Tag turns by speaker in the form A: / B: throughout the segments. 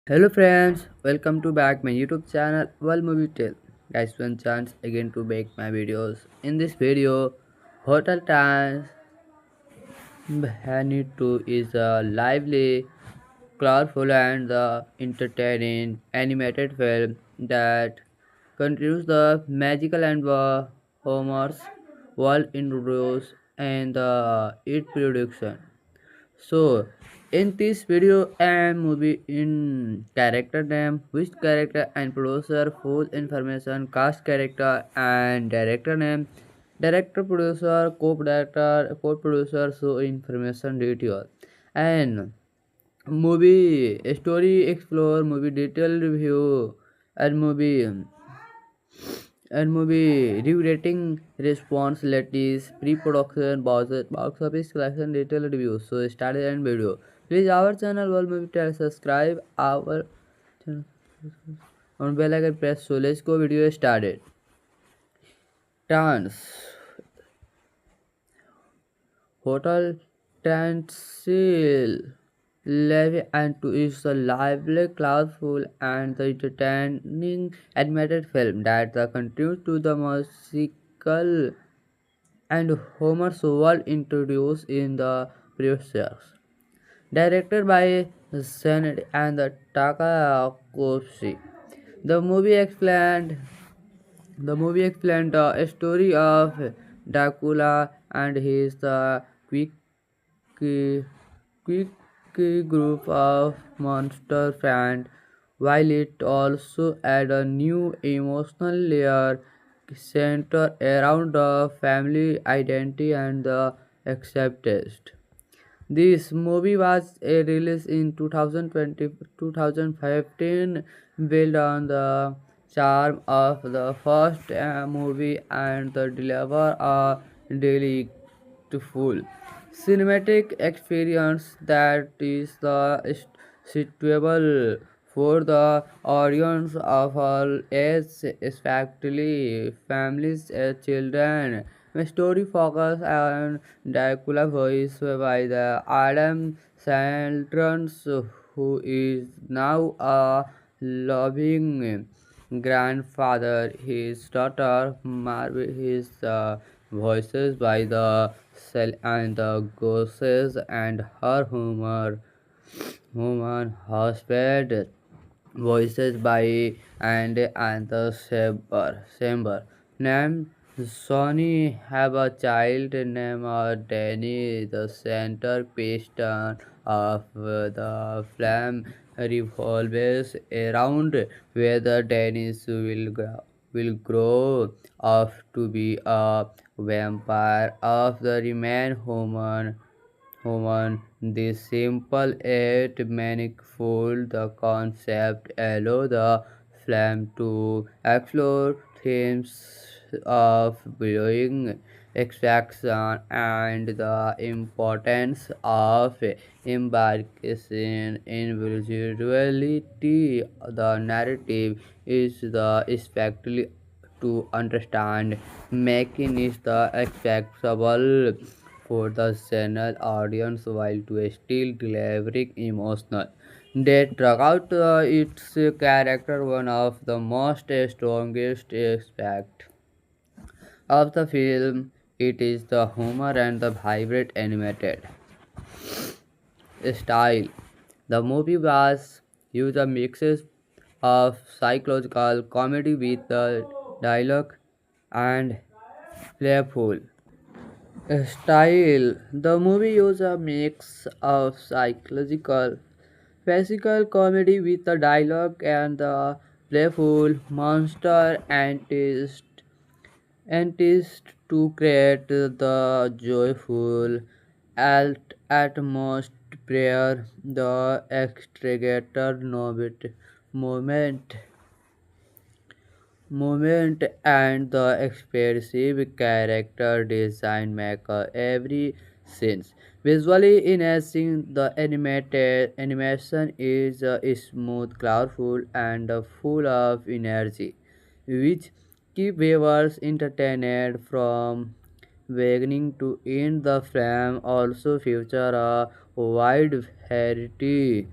A: Hello friends, welcome to back my YouTube channel World Movie Tale. Guys, one chance again to make my videos. In this video, Hotel Transbanito is a lively, colorful and entertaining animated film that continues the magical and humorous world introduced and its production. So, in this video and movie in character name, which character and producer, full information, cast character and director name, director, producer, co-director, co-producer, so information detail. And movie story explore, movie detail review, and movie rating responsibilities, pre-production, box office collection, detailed reviews. So started and video. Please our channel World Movie Tell subscribe our channel on bell icon press. So let's go video started. Trans Hotel Transil Levy and to is a lively, colorful, and the entertaining animated film that continues to the musical and Homer's world introduced in the previous years. Directed by Sened and Takakoshi. The movie explained the story of Dracula and his quick quick group of monster friends, while it also add a new emotional layer centered around the family identity and the acceptance. This movie was released in 2020 2015, built on the charm of the first movie and the deliver a delightful cinematic experience that is suitable for the audience of all ages, especially families and children. The story focuses on Dracula, voiced by the Adam Sandler, who is now a loving grandfather. His daughter Marvel, his voices by the Cell and the Ghosts, and her human husband voices by and the Saber. Named Sonny have a child named Danny. The center piston of the flame revolves around whether Dennis will grow up to be a vampire of the remain human. This simple yet manifold the concept allow the film to explore themes of growing extraction and the importance of embarkation individuality. The narrative is the especially to understand, making it the accessible for the general audience while to still delivering emotional that drag out its character. One of the most strongest aspect of the film it is the humor and the vibrant animated style. The movie was used a mixes of psychological comedy with the dialogue and playful style. The movie uses a mix of psychological, physical comedy with the dialogue and the playful monster antics to create the joyful atmosphere. The extricated moment moment and the expressive character design make every sense. Visually enhancing the animated animation is smooth, colorful, and full of energy, which keep viewers entertained from beginning to end. The film also feature a wide variety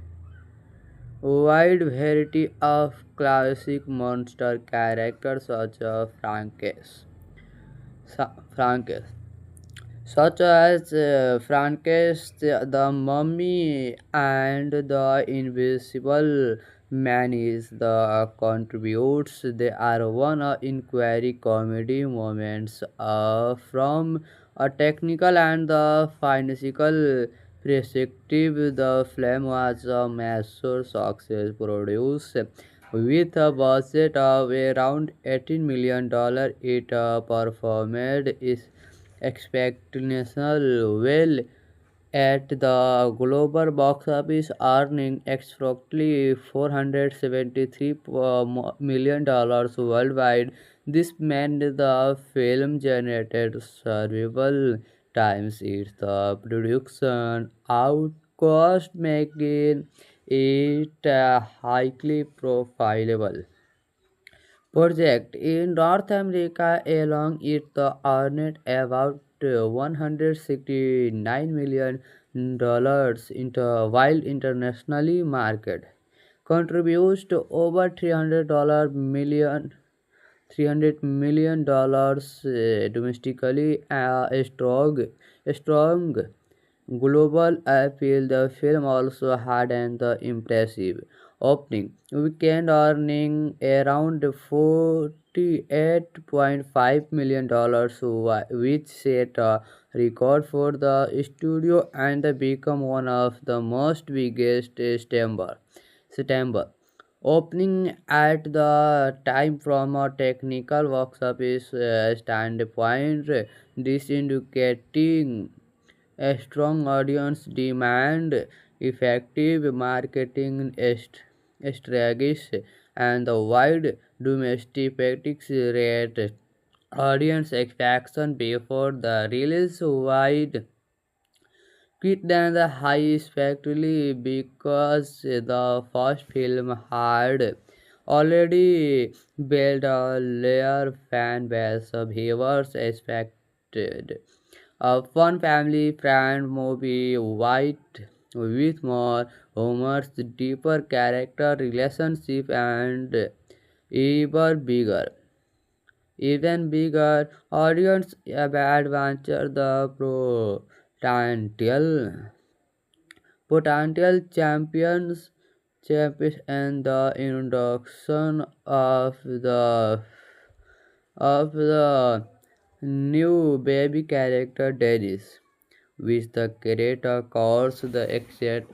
A: wide variety of classic monster characters such as Frankenstein, such as Frankenstein, the Mummy, and the Invisible Man is the contributes. They are one of inquiry comedy moments from a technical and the financial perspective. The film was a massive success, produced with a budget of around $18 million. It performed is expectational well at the global box office, earning approximately $473 million worldwide. This meant the film generated several times its production outcost, making it highly profitable project in North America. Along it earned about $169 million while internationally market contributes to over $300 million domestically. A strong global appeal. The film also had an impressive opening weekend, earning around $48.5 million, which set a record for the studio and become one of the most biggest September opening at the time. From a technical box office standpoint, this indicating a strong audience demand, effective marketing strategies, and the wide domestic rate. Audience expectation before the release wide quit than the high, especially because the first film had already built a layer fan base of viewers expected a fun family friend movie white with more humor, deeper character relationship, and even bigger even bigger audience adventure. The potential champions and the introduction of the new baby character Dennis, which the creator calls the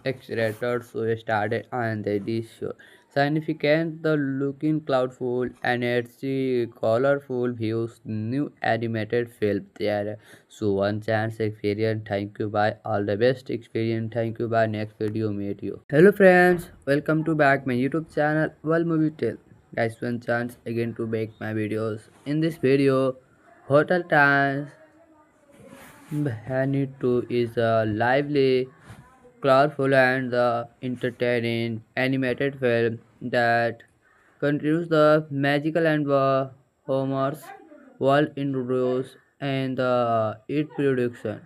A: accelerator. So started and this show significant the looking cloudful energy colorful views new animated film there. So one chance experience. Thank you. Bye. All the best experience. Thank you. Bye. Next video meet you. Hello friends, welcome to back my YouTube channel World Movie Tale. Guys, one chance again to make my videos. In this video, Hotel Transylvania is a lively, colorful, and entertaining animated film that continues the magical and humorous world introduced and its production.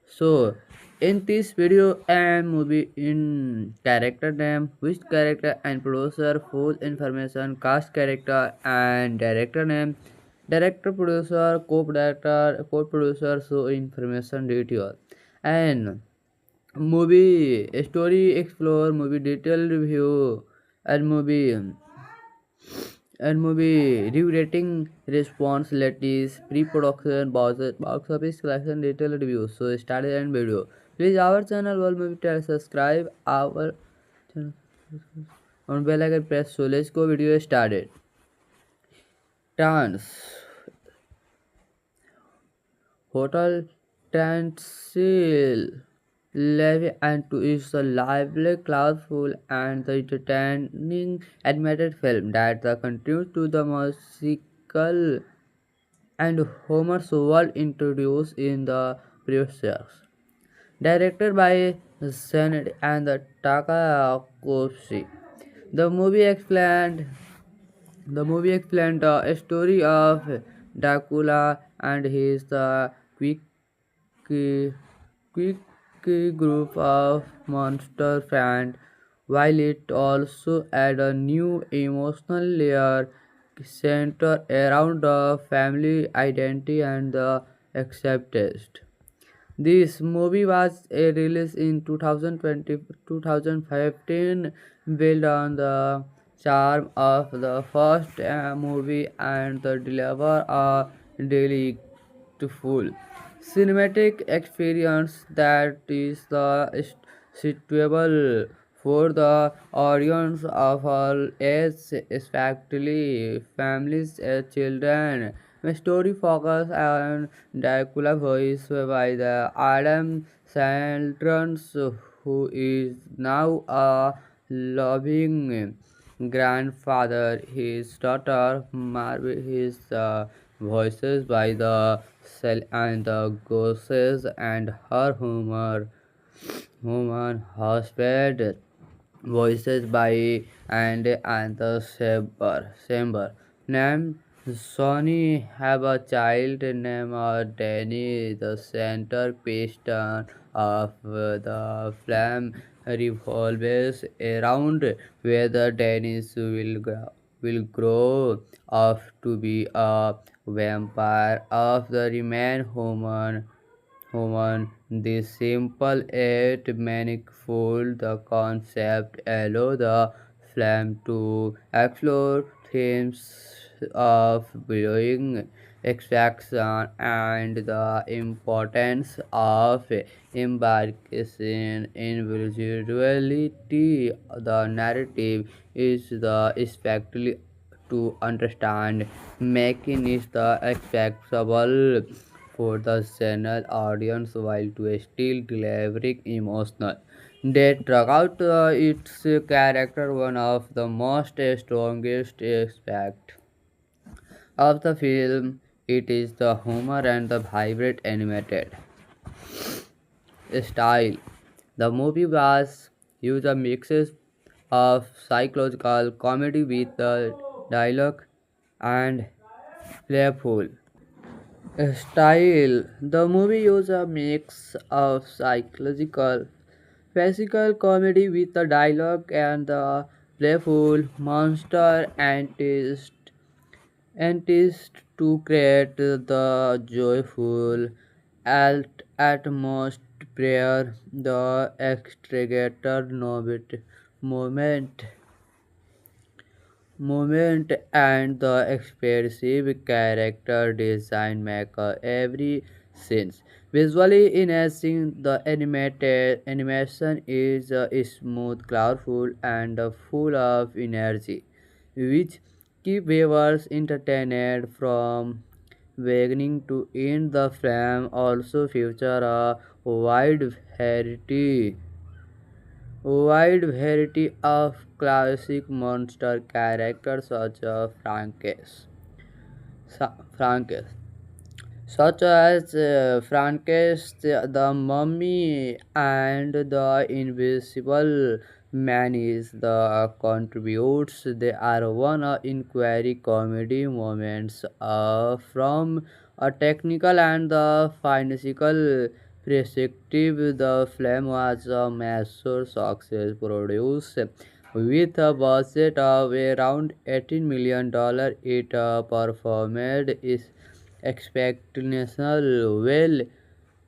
A: So, in this video and movie in character name, which character and producer, full information, cast character and director name, director, producer, co-director, co-producer, so information detail, and movie story explore, movie detail review, and movie review rating responsibilities, pre-production, box office collection, detailed reviews. So started and video. Please our channel World Movie Tell, subscribe our channel on bell icon press. So let's go video started. Trans Hotel Transil Levy and to is a lively, colorful, and the entertaining animated film that continues to the musical and Homer's world introduced in the previous years. Directed by Sened and Takakoshi, the movie explained the story of Dracula and his quick quick group of monster friends while it also adds a new emotional layer centered around the family identity and the acceptance. This movie was released in 2020 2015, built on the charm of the first movie and the deliver a delightful cinematic experience that is suitable for the audience of all ages, especially families and children. The story focuses on Dracula, voiced by the Adam Sandler, who is now a loving grandfather. His daughter Marvel, his voices by the Cell and the Ghosts, and her human husband voices by and the Saber. Named Sonny have a child named Danny. The center piston of the flame revolves around whether Dennis will grow up to be a vampire of the remain human. This simple yet manifold the concept allow the film to explore themes of growing extraction and the importance of embarkation individuality. The narrative is the especially to understand, making it the accessible for the general audience while to still delivering emotional depth throughout its character. One of the most strongest aspect of the film it is the humor and the vibrant animated style. The movie was used a mixes of psychological comedy with the dialogue and playful style. The movie uses a mix of psychological, physical comedy with the dialogue and the playful monster antics to create the joyful atmosphere. The extricated moment moment and the expressive character design make every sense. Visually enhancing the animated animation is smooth, colorful, and full of energy, which keep viewers entertained from beginning to end. The film also feature a wide variety of classic monster characters Frankenstein, such as Frankenstein, the Mummy, and the Invisible Man is the contributes. They are one of inquiry comedy moments from a technical and the financial perspective. The film was a massive success, produced with a budget of around $18 million. It performed is expectational well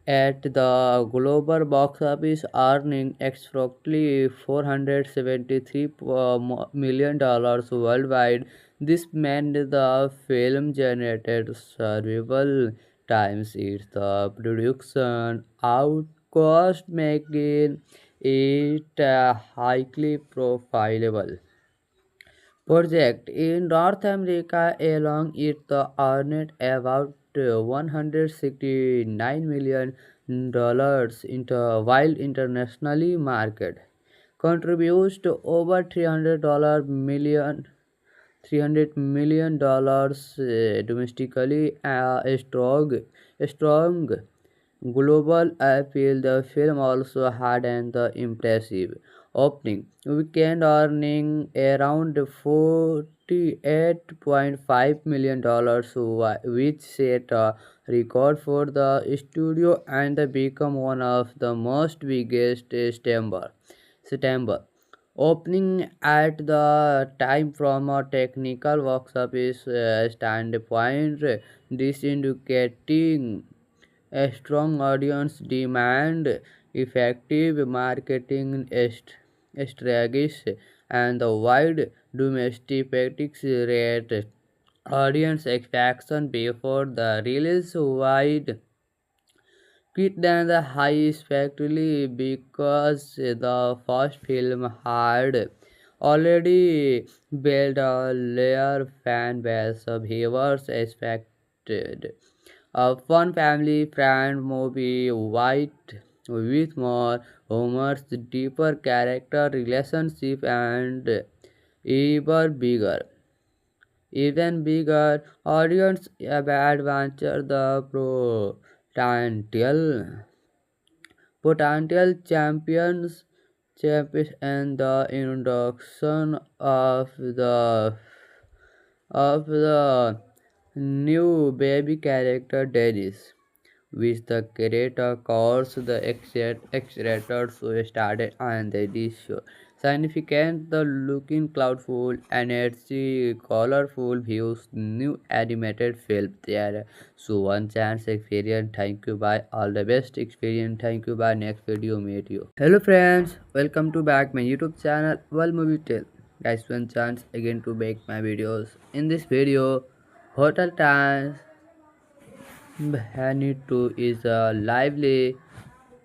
A: at the global box office, earning approximately $473 million worldwide. This meant the film generated several times its production outcost, making it highly profitable project in North America. Along it earned about $169 million while internationally market contributes to over $300 million domestically. A strong global appeal. The film also had an impressive opening weekend, earning around $48.5 million, which set a record for the studio and become one of the most biggest September Opening at the time from a technical workshop is standpoint, this indicating a strong audience demand, effective marketing strategies, and the wide domestic rate. Audience expectation before the release wide quit than the high especially because the first film had already built a layer fan base of viewers expected. A fun family friend movie white with more humor, deeper character relationship, and even bigger even bigger audience adventure. The potential champions and the introduction of the new baby character Dennis, which the creator calls the accelerators who started and this show. Significant the looking cloudful, energy, colorful views, new animated film there. So one chance experience. Thank you. Bye. All the best experience. Thank you. Bye. Next video meet you. Hello friends, welcome to back my YouTube channel World Movie Tale. Guys, one chance again to make my videos. In this video, Hotel Trans Hanito is a lively,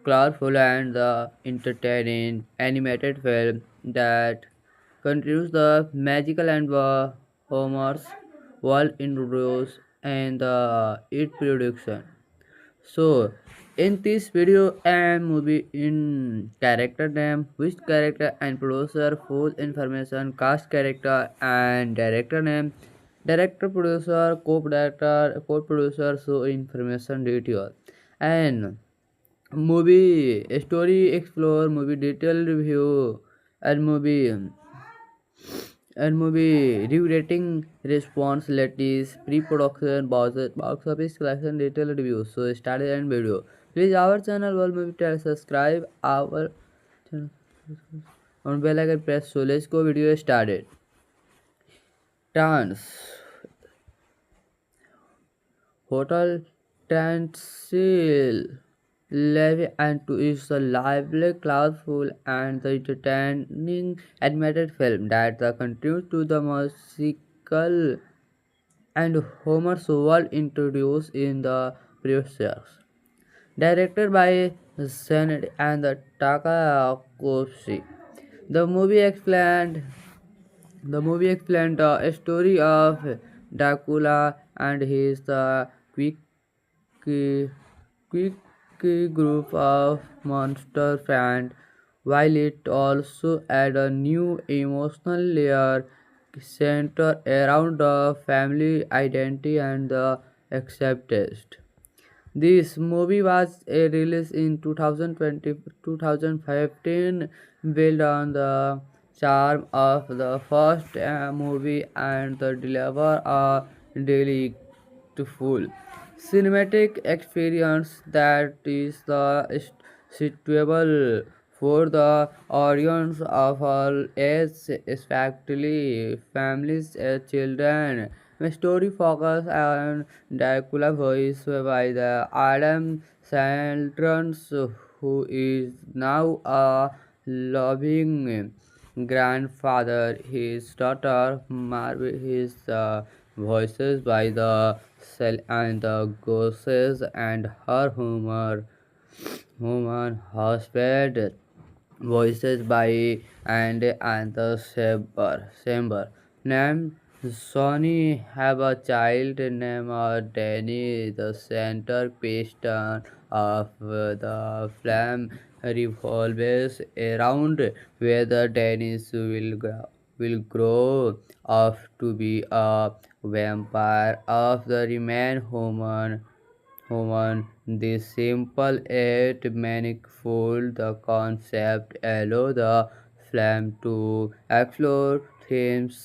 A: colorful, and entertaining animated film that continues the magical and humorous world introduced and its production. So, in this video and movie in character name, which character and producer, full information, cast character and director name, director, producer, co-director, co-producer, so information detail, and movie story explore, movie detail review, and movie rewriting responsibilities, pre-production, box office collection, detailed reviews. So started and video. Please our channel World Movie Tell, subscribe our channel on bell icon press. So let's go video started. Trans Hotel Transil Levy and to is a lively, colorful, and the entertaining animated film that continues to the musical and Homer's world introduced in the previous years. Directed by Sened and Takakoshi, the movie explained the story of Dracula and his quick quick group of monster friends, while it also add a new emotional layer centered around the family identity and the acceptance. This movie was released in 2020 2015, built on the charm of the first movie and the deliver a delightful cinematic experience that is suitable for the audience of all ages, especially families and children. The story focuses on Dracula, voiced by the Adam Sandler, who is now a loving grandfather. His daughter Marvel is voices by the Cell and the Ghosts, and her human husband voices by and the Saber named Sonny have a child named Danny. The center piston of the flame revolves around whether Dennis will grow up to be a vampire of the remain human. This simple yet manifold the concept allow the film to explore themes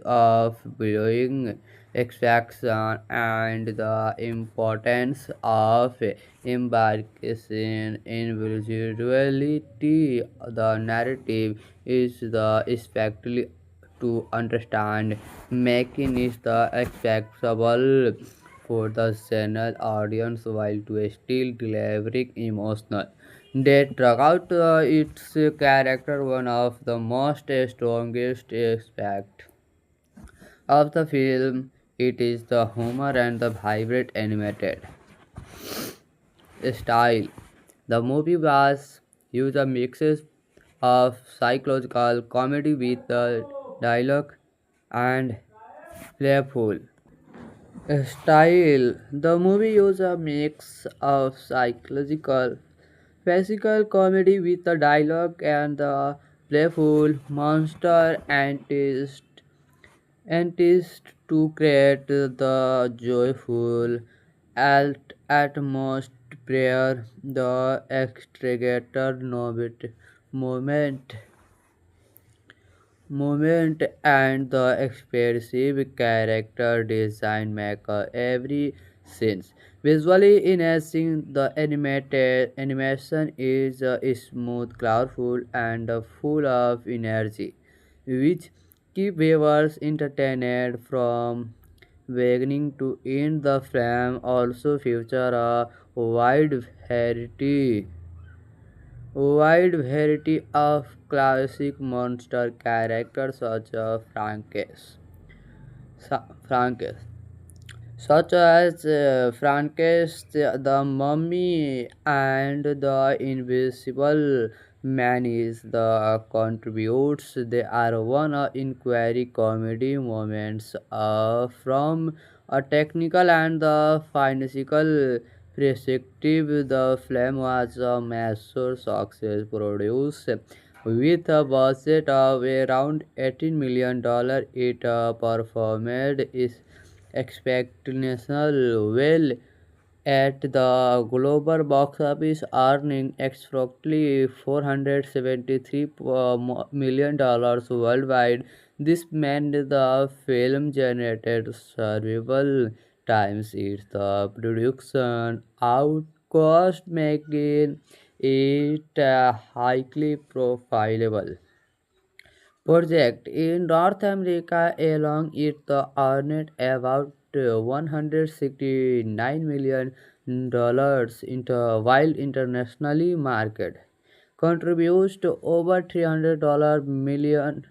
A: of belonging, extraction, and the importance of embarkation individuality. The narrative is the especially to understand, making it the accessible for the general audience while to still delivering emotional depth throughout its character. One of the most strongest aspects of the film it is the humor and the vibrant animated style. The movie was used a mixes of psychological comedy with the dialogue and playful style. The movie used a mix of psychological physical comedy with the dialogue and the playful monster antics to create the joyful atmosphere. The extricator moment moment and the expressive character design make every sense. Visually enhancing the animated animation is smooth, colorful, and full of energy, which keep viewers entertained from beginning to end. The film also feature a wide variety of classic monster characters Frankenstein, such as Frankenstein, the Mummy, and the Invisible Man is the contributes. They are one inquiry comedy moments from a technical and the financial perspective. The film was a massive success, produced with a budget of around $18 million. It performed is expectational well at the global box office, earning approximately $473 million worldwide. This meant the film generated several times its production outcost, making it highly profitable project in North America. Along it earned about $169 million while internationally market contributes to over $300 million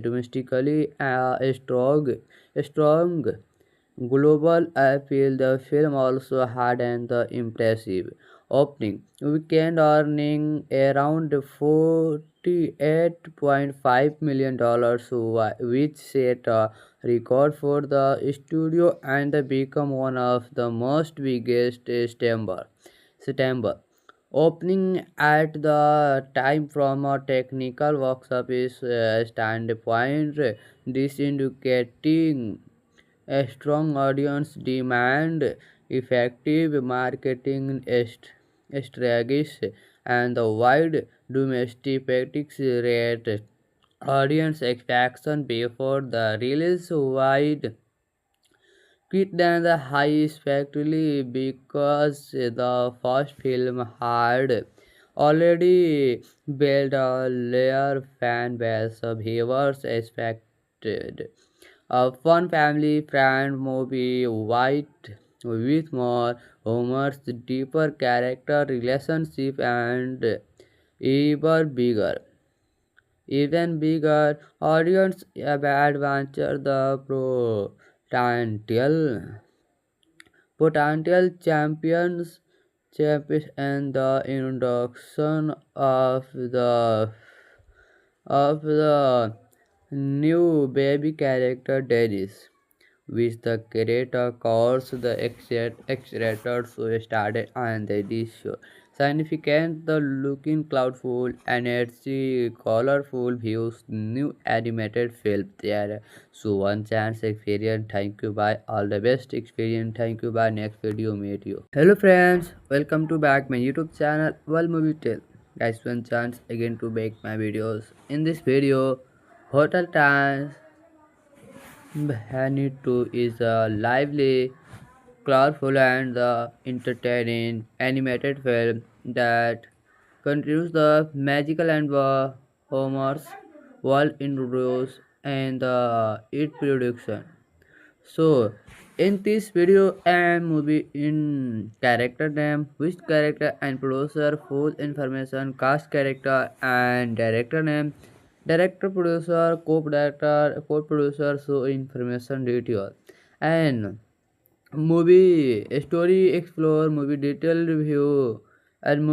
A: domestically. A strong global appeal. The film also had an impressive opening weekend, earning around $48.5 million, which set a record for the studio and become one of the most biggest September opening at the time. From a technical box office standpoint, this indicating a strong audience demand, effective marketing strategies, and the wide domestic rate audience expectation before the release wide quicker than the high especially because the first film had already built a layer fan base. Viewers expected a fun family friend movie with more humor, deeper character relationship, and even bigger even bigger audience adventure. The potential champions and the introduction of the new baby character Dennis, which the creator calls the accelerator so started and this show. Significant the looking cloudful energy colorful views new animated film there. So one chance experience. Thank you bye. All the best experience. Thank you bye. Next video meet you. Hello friends, welcome to back my YouTube channel World Movie Tale. Guys, one chance again to make my videos. In this video, hotel times Hanito is a lively, colorful, and entertaining animated film that continues the magical and humorous world introduced and its production. So, in this video and movie in character name, which character and producer, full information, cast character and director name, director, producer, co-director, co-producer, so information detail, and movie story explore, movie detail review, and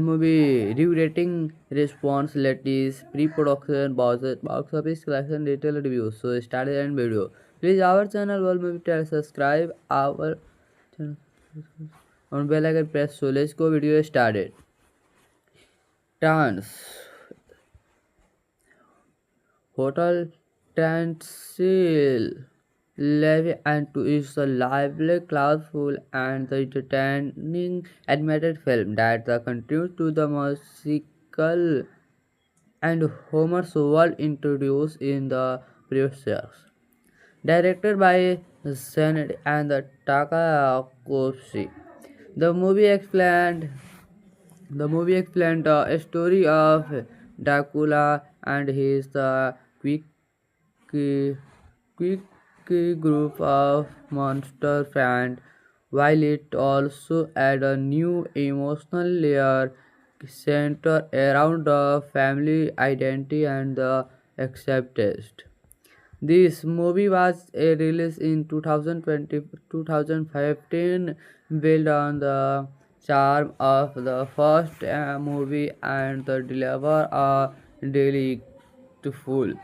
A: movie rewriting responsibilities, pre-production, box office collection, detailed reviews. So start and video. Please our channel will movie tell subscribe our channel on bell icon press. So let's go video started. Trans Hotel Transil Levy and to is a lively, colorful, and the entertaining animated film that continues to the musical and Homer's world introduced in the previous years. Directed by Sened and Takakoshi. The movie explained the story of Dracula and his quick quick group of monster friends, while it also add a new emotional layer centered around the family identity and the acceptance. This movie was released in 2020 2015, built on the charm of the first movie and the deliver a delightful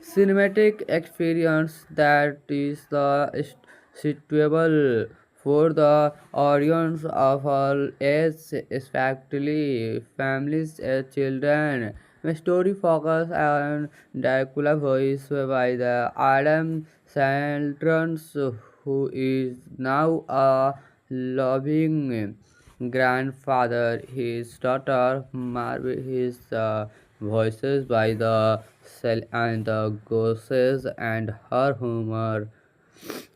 A: cinematic experience that is suitable for the audience of all ages, especially families and children. The story focuses on Dracula, voiced by the Adam Sandler, who is now a loving grandfather. His daughter Marvel is voices by the Cell and the Ghosts, and her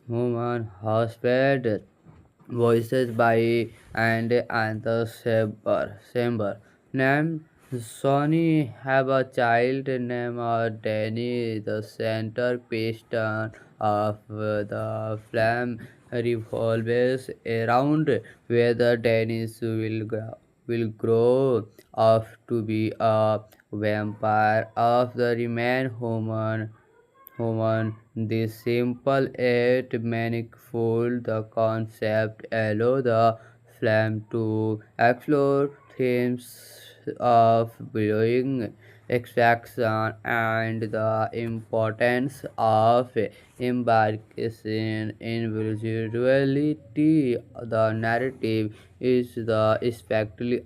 A: human husband voices by and the Saber. Named Sonny have a child named Danny. The center piston of the flame revolves around whether Dennis will grow up to be a vampire of the remain human. This simple yet manifold the concept allow the film to explore themes of growing extraction and the importance of embarkation individuality. The narrative is the especially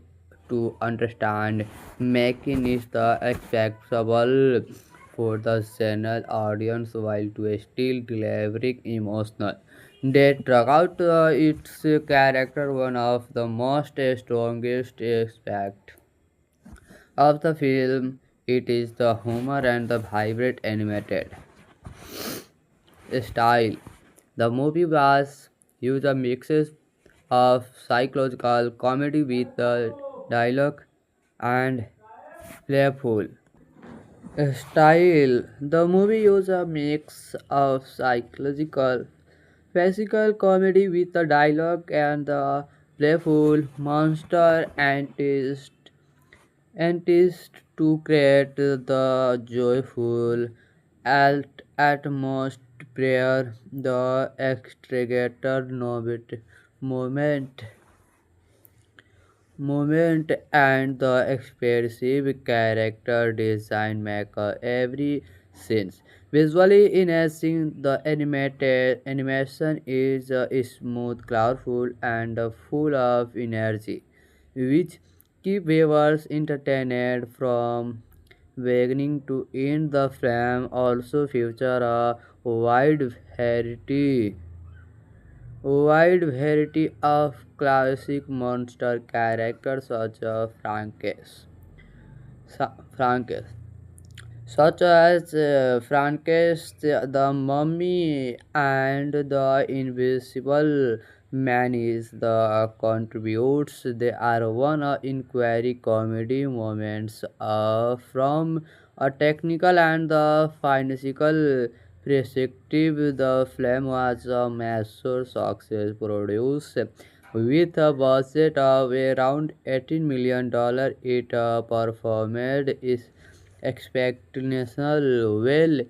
A: to understand, making it the accessible for the general audience while to still delivering emotional depth throughout its character. One of the most strongest aspect of the film it is the humor and the vibrant animated style. The movie was used a mixes of psychological comedy with the dialogue and playful style. The movie uses a mix of psychological, physical comedy with the dialogue and the playful monster antics to create the joyful atmosphere. The extricated moment movement and the expressive character design make every scene visually enhancing. The animated animation is smooth, colorful, and full of energy, which keep viewers entertained from beginning to end. The film also feature a wide variety of classic monster characters such as Frankenstein, such as Frankenstein, the Mummy, and the Invisible Man is the contributes. They are one inquiry comedy moments from a technical and the financial perspective. The film was a massive success, produced with a budget of around $18 million. It performed is expectational well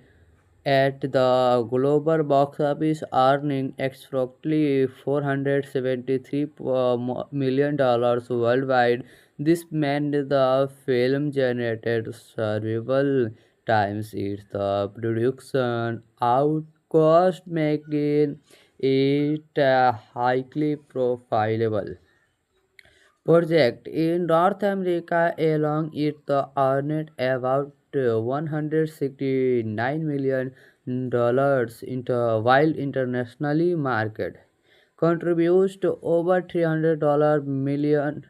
A: at the global box office, earning approximately $473 million worldwide. This meant the film generated several times its production outcost, making it highly profitable project in North America. Along it earned about $169 million while internationally market contributes to over $300 million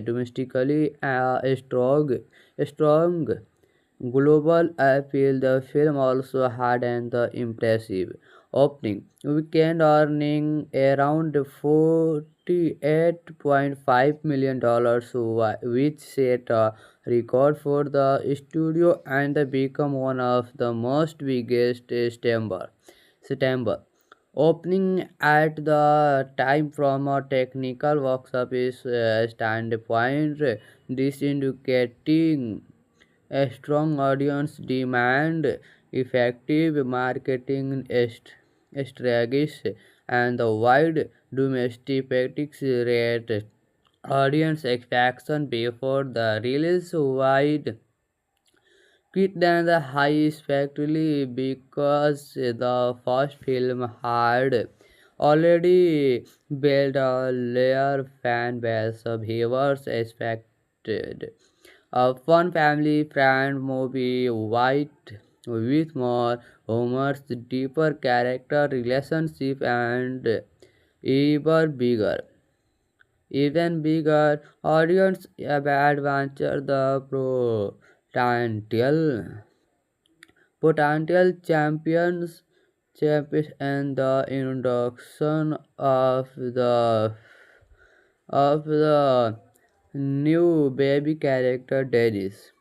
A: domestically. A strong global appeal. The film also had an impressive opening weekend, earning around $48.5 million, which set a record for the studio and become one of the most biggest September opening at the time. From a technical box office standpoint, this indicating a strong audience demand, effective marketing strategies, and the wide domestic rate. Audience expectation before the release wide quit than the high, especially because the first film had already built a layer fan base of viewers expected a fun family friend movie white with more humor, deeper character relationship, and even bigger even bigger audience adventure. The potential champions and the introduction of the new baby character Darius,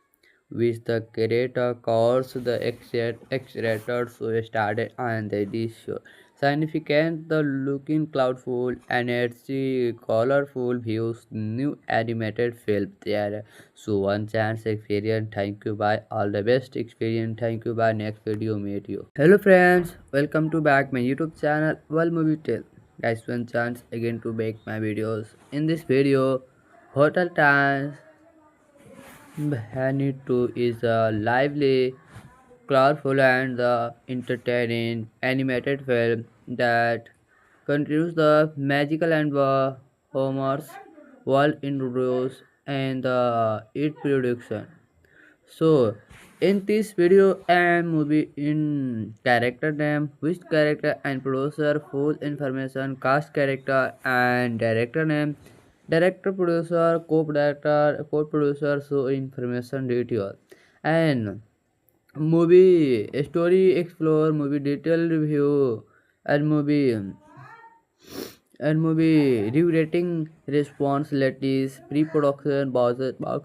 A: which the creator calls the accelerator. So started and the show significant the looking cloudful energy colorful views new animated film there. So one chance experience. Thank you, bye, all the best experience. Thank you, bye, next video meet you. Hello friends, welcome to back my YouTube channel World Movie Tale. Guys, one chance again to make my videos. In this video, Hotel Trans Bhanittu is a lively, colorful, and entertaining animated film that continues the magical and humorous world introduced and its production. So, in this video and movie in character name, which character and producer, full information, cast character and director name, director, producer, co-director, co-producer, so information detail, and movie story explore, movie detail review, and movie review rating responsibilities, pre-production, box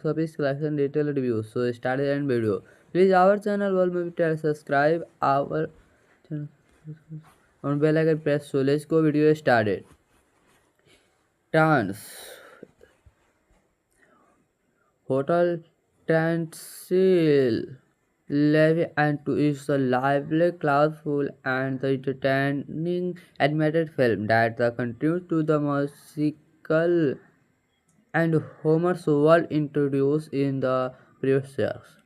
A: office collection, detailed reviews. So started and video. Please our channel World Movie Tell, subscribe our channel on bell icon press. So let's go video started. Trans Hotel Transil Levy and Two is a lively, colorful, and entertaining animated film that continues to the musical and Homer's world introduced in the previous years.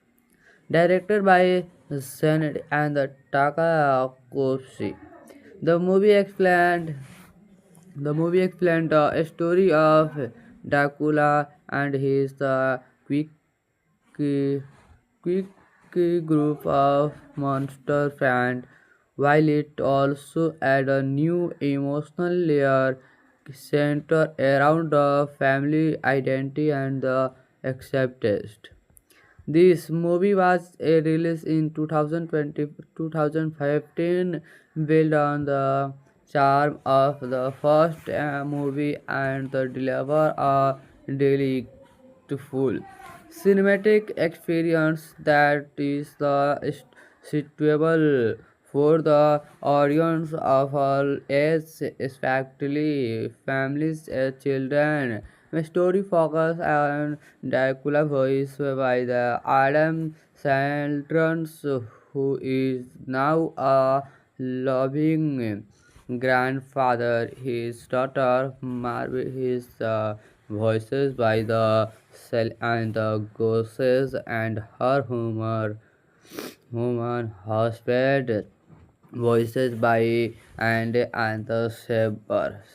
A: Directed by Sened and Takakoshi, the movie explained the story of Dracula and his quick quick group of monster friends, while it also add a new emotional layer centered around the family identity and the acceptance. This movie was released in 2020 2015, built on the charm of the first movie and the deliver a delightful cinematic experience that is suitable for the audience of all ages, especially families and children. The story focuses on Dracula, voiced by the Adam Sandler, who is now a loving grandfather. His daughter Marvel is voices by the Cell and the Ghosts, and her human husband voices by and the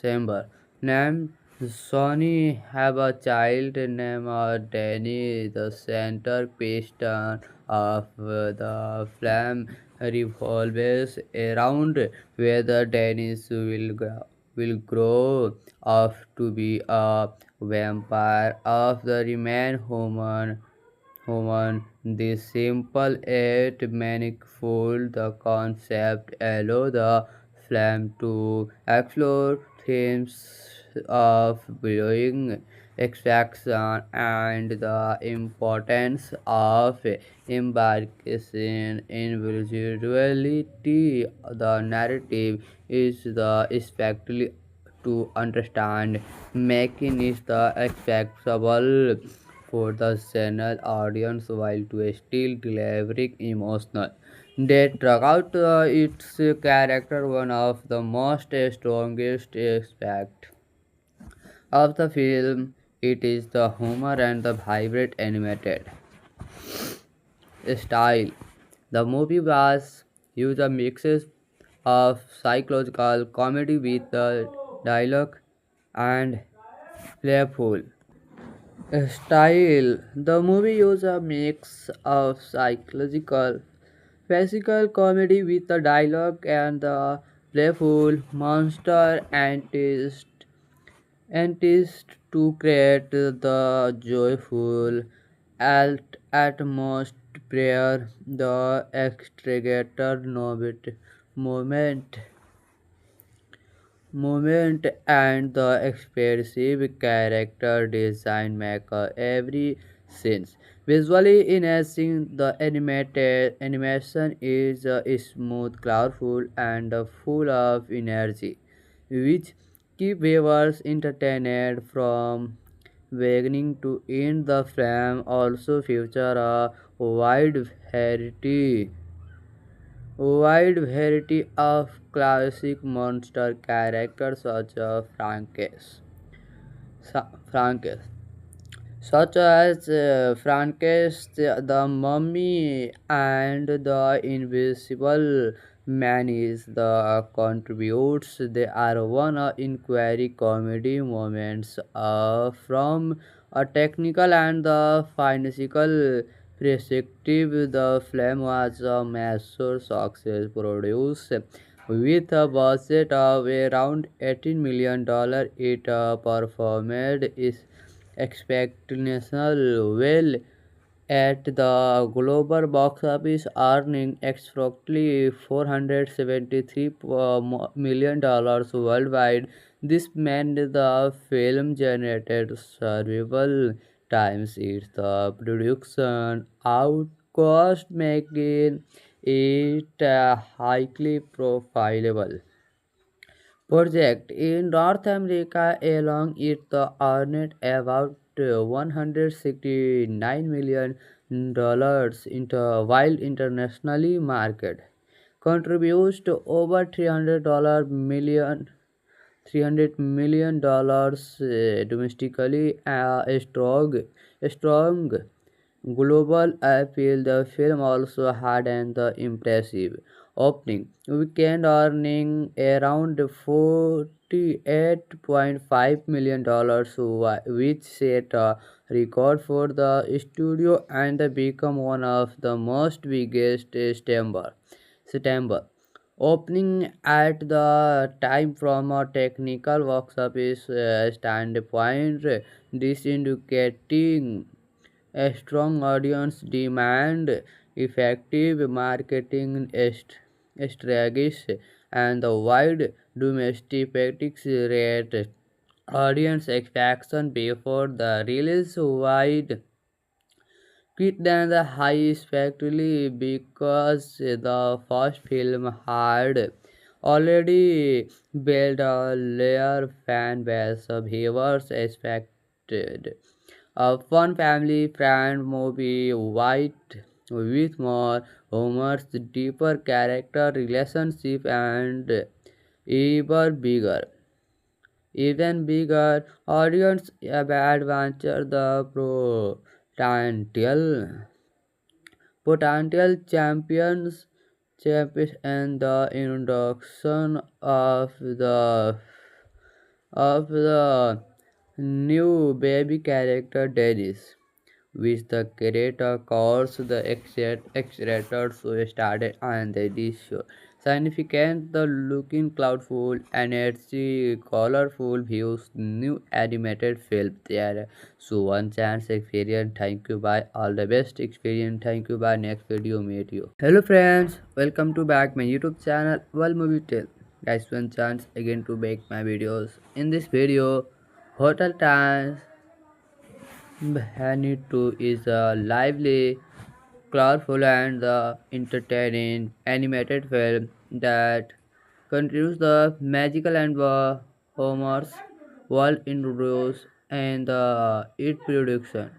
A: Saber. Named Sonny have a child named Danny. The center piston of the flame revolves around whether Dennis will grow up to be a vampire of the remain human. This simple yet manifold the concept allow the film to explore themes of growing extraction and the importance of embarkation individuality. The narrative is the especially to understand, making it the accessible for the general audience while to still delivering emotional depth throughout its character. One of the most strongest aspect of the film it is the humor and the vibrant animated style. The movie was used a mixes of psychological comedy with the dialogue and playful style. The movie uses a mix of psychological, physical comedy with the dialogue and the playful monster antics to create the joyful atmosphere. The extricator moment movement and the expressive character design make every scene visually enhancing. The animated animation is smooth, colorful, and full of energy, which keep viewers entertained from beginning to end. The film also feature a wide variety of classic monster characters Frankenstein, such as Frankenstein, the Mummy, and the Invisible Man is the contributes. They are one of inquiry comedy moments from a technical and the financial perspective. The film was a massive success, produced with a budget of around $18 million. It performed is expectational well at the global box office, earning approximately $473 million worldwide. This meant the film generated several times its production outcost, making it highly profitable project in North America. Along it earned about $169 million while internationally market contributes to over $300 million domestically. A strong global appeal. The film also had an impressive opening weekend, earning around $48.5 million, which set a record for the studio and become one of the most biggest September opening at the time. From a technical box office standpoint, this indicating A strong audience demand effective marketing strategies and the wide domestic rate audience expectation before the release wide quit than the high especially because the first film had already built a layer fan base of viewers expected a fun family friend movie white with more humor, deeper character relationship and even bigger audience adventure the potential champions and the introduction of the new baby character Dennis, which the creator calls the accelerator so started and this show. Significant the looking cloudful energy colorful views new animated film there. So one chance experience thank you bye all the best experience thank you bye next video meet you. Hello friends, welcome to back my YouTube channel World Movie Tale. Guys one chance again to make my videos. In this video Hotel Trans Handy 2 is a lively, colorful, and entertaining animated film that continues the magical and humorous world introduced and its production.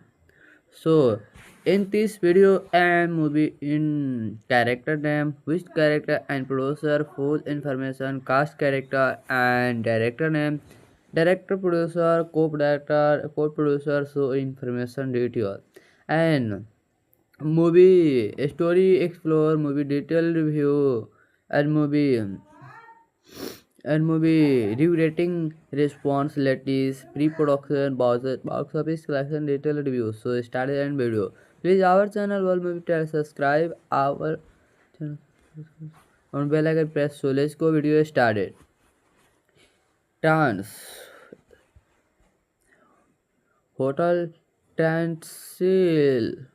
A: So, in this video and movie in character name, which character and producer, full information, cast character and director name, director, producer, co-director, co-producer, so information detail, and movie story explore, movie detail review, and movie rating responsibilities, pre-production, box office collection, detailed reviews. So started and video. Please our channel World Movie Tell subscribe our channel on bell icon press. So let's go video started. Trans Hotel Transil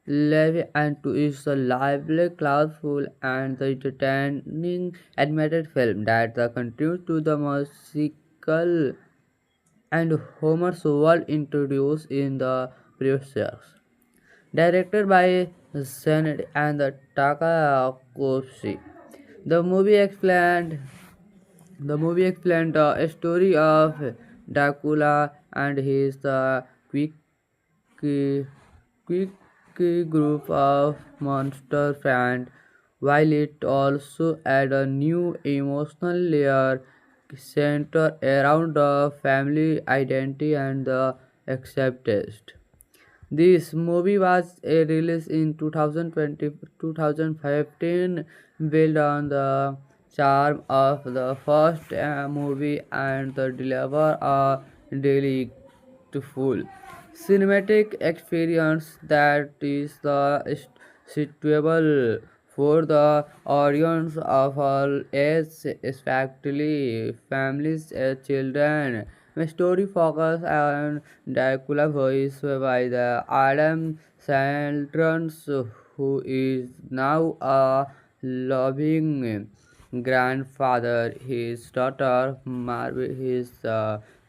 A: Levy and to is a lively, colorful, and the entertaining animated film that continues to the musical and Homer's world introduced in the previous years. Directed by Zen and Takakoshi, the movie explained the story of Dracula and his quick, quick group of monster friends, while it also add a new emotional layer centered around the family identity and the acceptance. This movie was released in 2020 2015, built on the charm of the first movie and the deliver a delightful cinematic experience that is suitable for the audience of all ages, especially families and children. The story focuses on Dracula, voiced by the Adam Sandler, who is now a loving grandfather. His daughter Marvel, his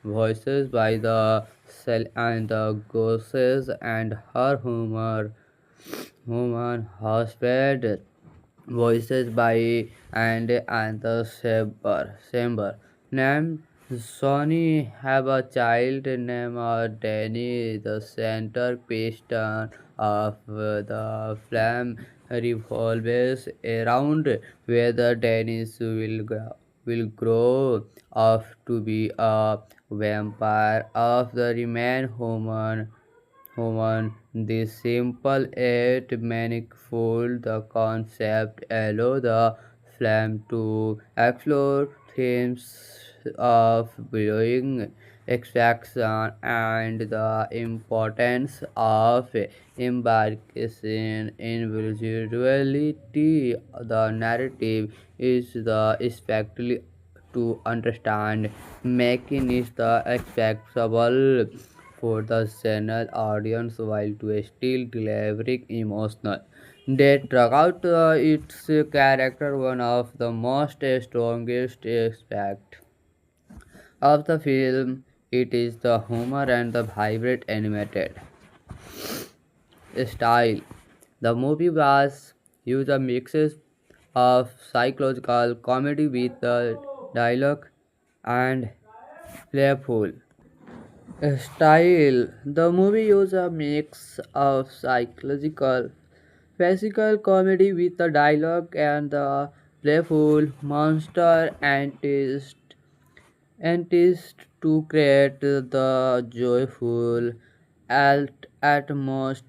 A: voices by the Cell and the Ghosts, and her human husband voices by and the Saber named Sonny have a child named Danny. The center piston of the flame revolves around whether Dennis will grow up to be a vampire of the remain human. This simple yet manifold the concept allow the film to explore themes of growing extraction and the importance of embarkation individuality. The narrative is the especially to understand, making it the accessible for the general audience while to still delivering emotional depth throughout its character. One of the most strongest aspect of the film it is the humor and the vibrant animated style. The movie was used a mixes of psychological comedy with the dialogue and playful style. The movie used a mix of psychological physical comedy with the dialogue and the playful monster antics to create the joyful atmosphere.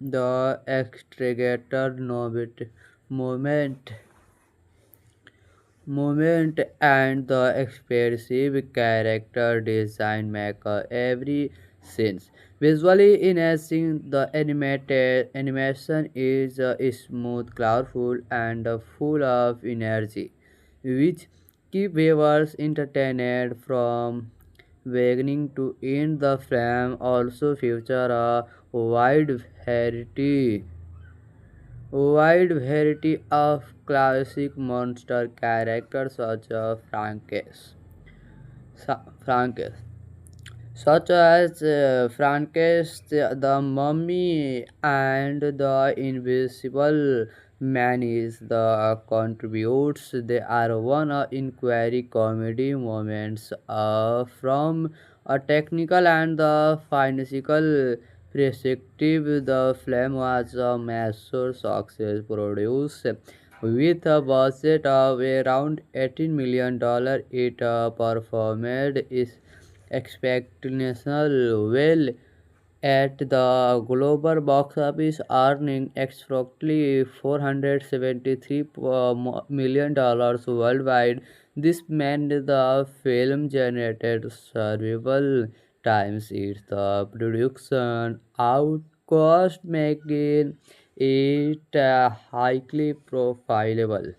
A: The extricator moment moment and the expressive character design make every scene visually enhancing. The animated animation is smooth, colorful, and full of energy, which keep viewers entertained from beginning to end. The film also feature a wide variety of classic monster characters Frankenstein, such as Frankenstein, the Mummy, and the Invisible Man is the contributes. They are one inquiry comedy moments from a technical and the financial perspective. The film was a massive success, produced with a budget of around $18 million. It performed is expectational well at the global box office, earning approximately $473 million worldwide. This meant the film generated several times its production outcost, making it highly profitable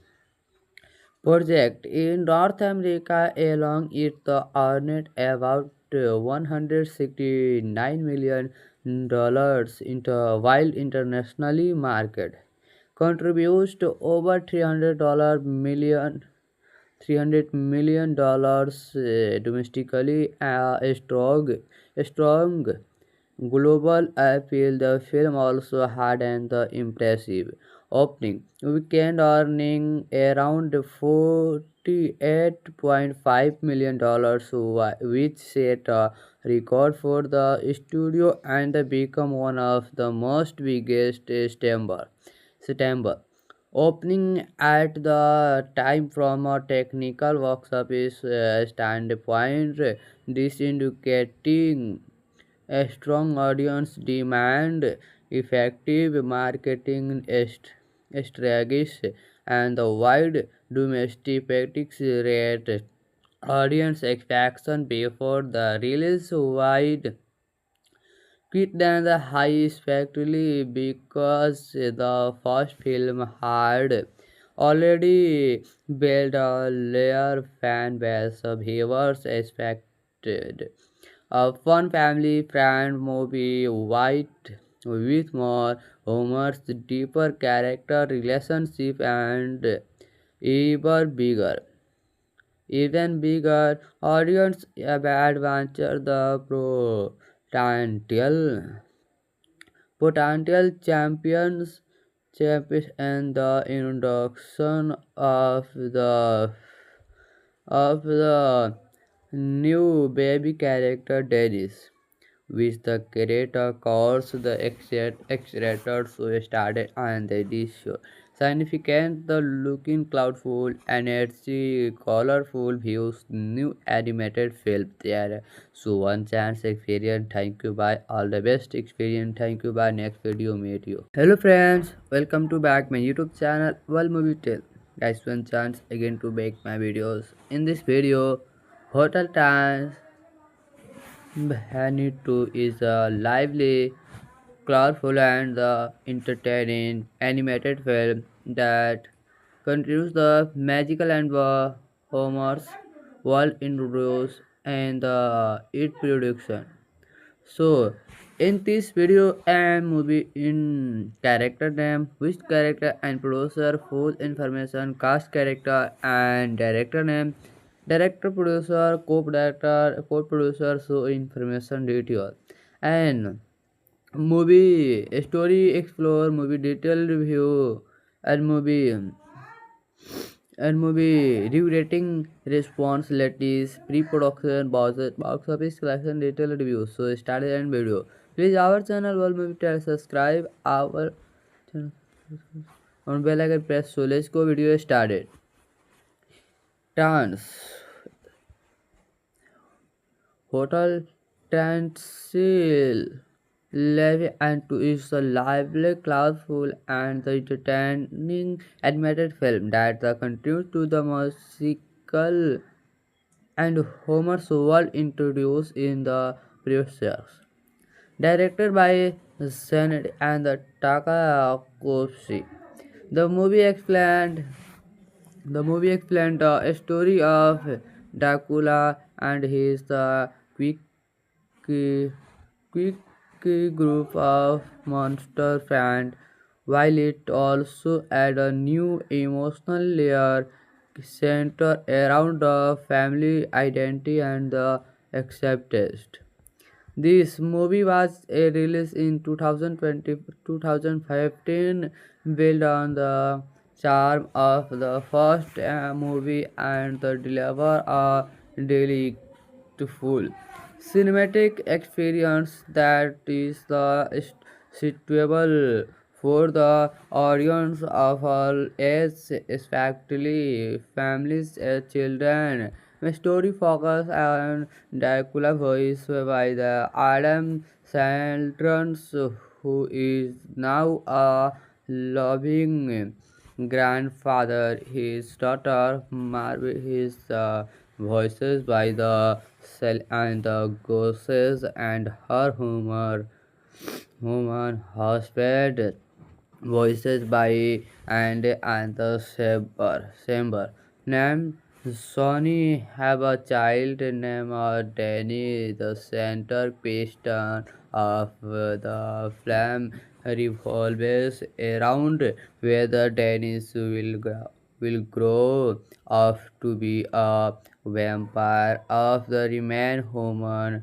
A: project in North America. Along it earned about $169 million while internationally market contributes to over $300 million domestically. A strong global appeal. The film also had an impressive opening weekend, earning around $48.5 million, which set a record for the studio and become one of the most biggest September opening at the time. From a technical box office standpoint, this indicating a strong audience demand, effective marketing strategies, and the wide domestic rate audience expectation before the release wide quick than the high, especially because the first film had already built a layer fan base. Viewers expected a fun family friend movie with more humor, deeper character relationship, and even bigger even bigger audience adventure. The potential champions and the introduction of the new baby character Dennis, which the creator calls the accelerators who started and this show. Significant the looking cloudful, energy, colorful views, new animated film there. So one chance experience. Thank you. Bye. All the best experience. Thank you. Bye. Next video meet you. Hello friends, welcome to back my YouTube channel World Movie Tale. Guys, one chance again to make my videos. In this video, Hotel Trans Hanito is a lively, colorful, and entertaining animated film that continues the magical and humorous world introduced in the its production. So, in this video and movie in character name, which character and producer, full information, cast character and director name, director, producer, co-director, co-producer, so information detail, and movie story explore, movie detail review, and movie review rating responsibilities, pre-production, box office collection, detailed reviews. So start the end video. Please our channel will movie tell subscribe our channel on bell icon press. So let's go video started. Trans Hotel Transil Levy and to is a lively, colorful, and the entertaining animated film that continues to the musical and Homer's world introduced in the previous years. Directed by Zened and Takakoshi, the movie explained the story of Dracula and his quick quick group of monster friends, while it also add a new emotional layer centered around the family identity and the acceptance. This movie was released in 2020 2015, built on the charm of the first movie and the deliver a delightful cinematic experience that is suitable for the audience of all ages, especially families and children. The story focuses on Dracula, voiced by the Adam Sandler, who is now a loving grandfather. His daughter Marvel, his voices by the Cell and the Ghosts, and her human husband voices by and the Saber. Named Sonny have a child named Danny. The center piston of the flame revolves around whether Dennis will grow up to be a vampire of the remain human.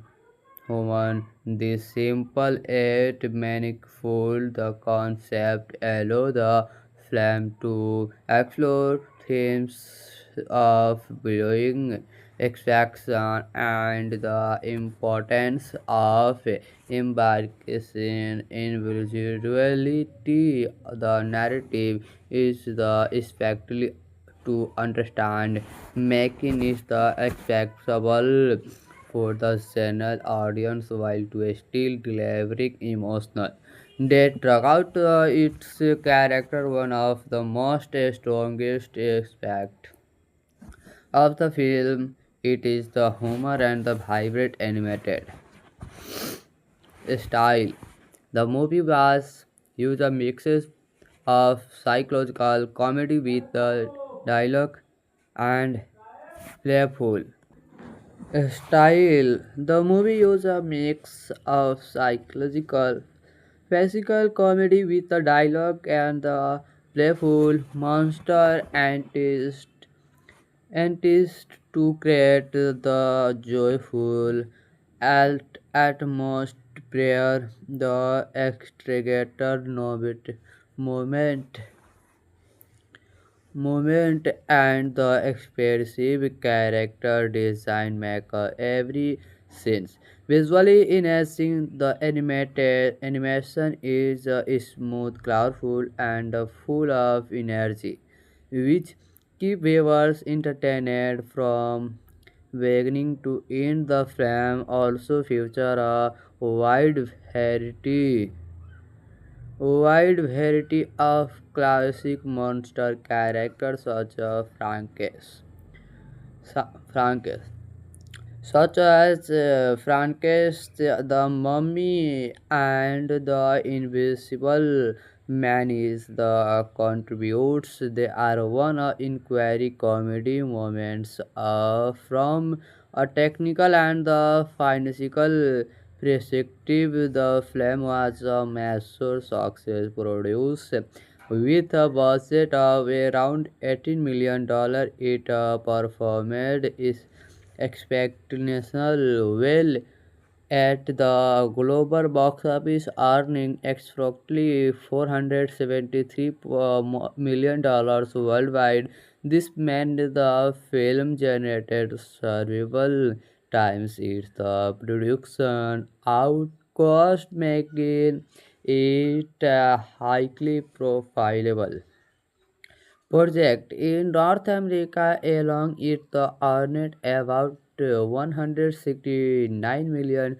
A: This simple yet manifold the concept allow the film to explore themes of growing extraction and the importance of embarkation individuality. The narrative is the especially to understand, making it the accessible for the general audience while to still delivering emotional that drag out its character. One of the most strongest aspect of the film it is the humor and the vibrant animated style. The movie was used a mixes of psychological comedy with the dialogue and playful style. The movie uses a mix of psychological, physical comedy with the dialogue and the playful monster antics to create the joyful atmosphere. The extricator moment moment and the expressive character design make every scene visually enhancing. The animated animation is smooth, colorful, and full of energy, which keep viewers entertained from beginning to end. The film also feature a wide variety of classic monster characters Frankenstein, such as Frankenstein, the Mummy, and the Invisible Man is the contributes. They are one inquiry comedy moments from a technical and the financial receptive. The film was a massive success, produced with a budget of around $18 million. It performed is expectational well at the global box office, earning approximately $473 million worldwide. This meant the film generated several times its production outcost, making it a highly profitable project. In North America alone, it earned about $169 million,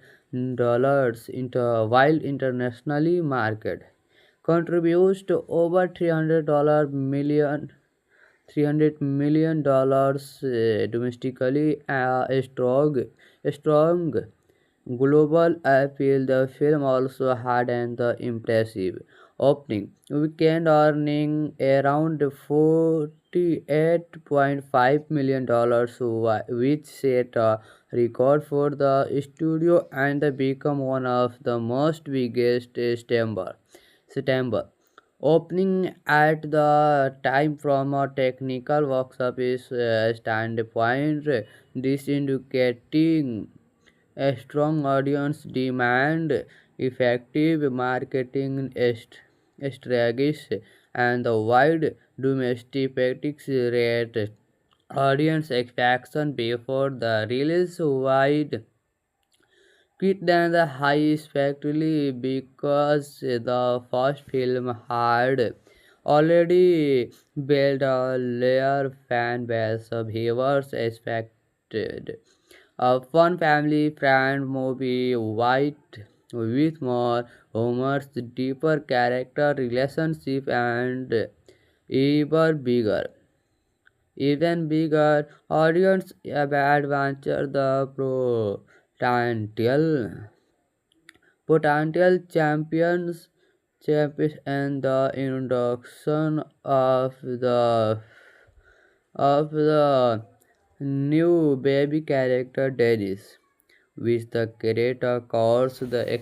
A: while internationally market contributes to over $300 million domestically. A strong global appeal. The film also had an impressive opening weekend, earning around $48.5 million, which set a record for the studio and become one of the most biggest September opening at the time. From a technical box office standpoint, this indicating a strong audience demand, effective marketing strategies, and the wide domestic rate audience expectation before the release wide quit than the high, especially because the first film had already built a layer fan base of viewers expected a fun family friend movie with more humor, deeper character relationship, and even bigger even bigger audience adventure. The potential champions and the introduction of the new baby character Dennis, which the creator calls the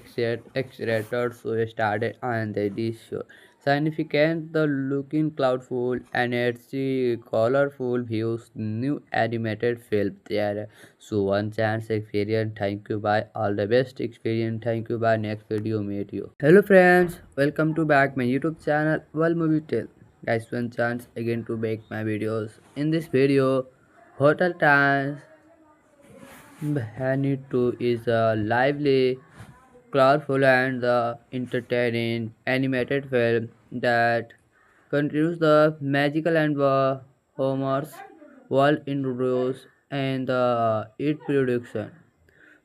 A: accelerator, so started and this show. Significant the looking cloudful, energy, colorful views, new animated film there. So one chance experience. Thank you. Bye. All the best experience. Thank you. Bye. Next video meet you. Hello friends, welcome to back my YouTube channel World Movie Tale. Guys, one chance again to make my videos. In this video, Hotel Trans Hanito is a lively, colorful, and entertaining animated film that continues the magical and humorous world introduced and its production.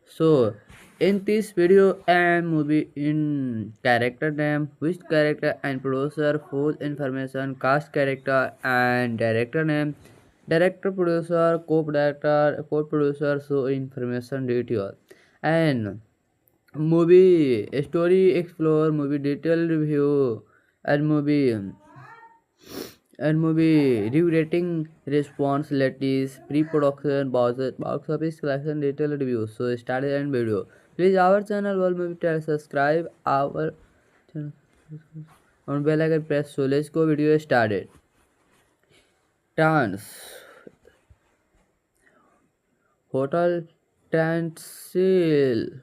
A: So, in this video and movie in character name, which character and producer, full information, cast character and director name, director, producer, co-director, co-producer, so information detail, and movie story explore, movie detail review, and movie review rating responsibilities, pre-production, box office collection, detail review. So started and video. Please our channel World Movie Tell, subscribe our channel on bell icon press. So let's go video started. Trans Hotel Transil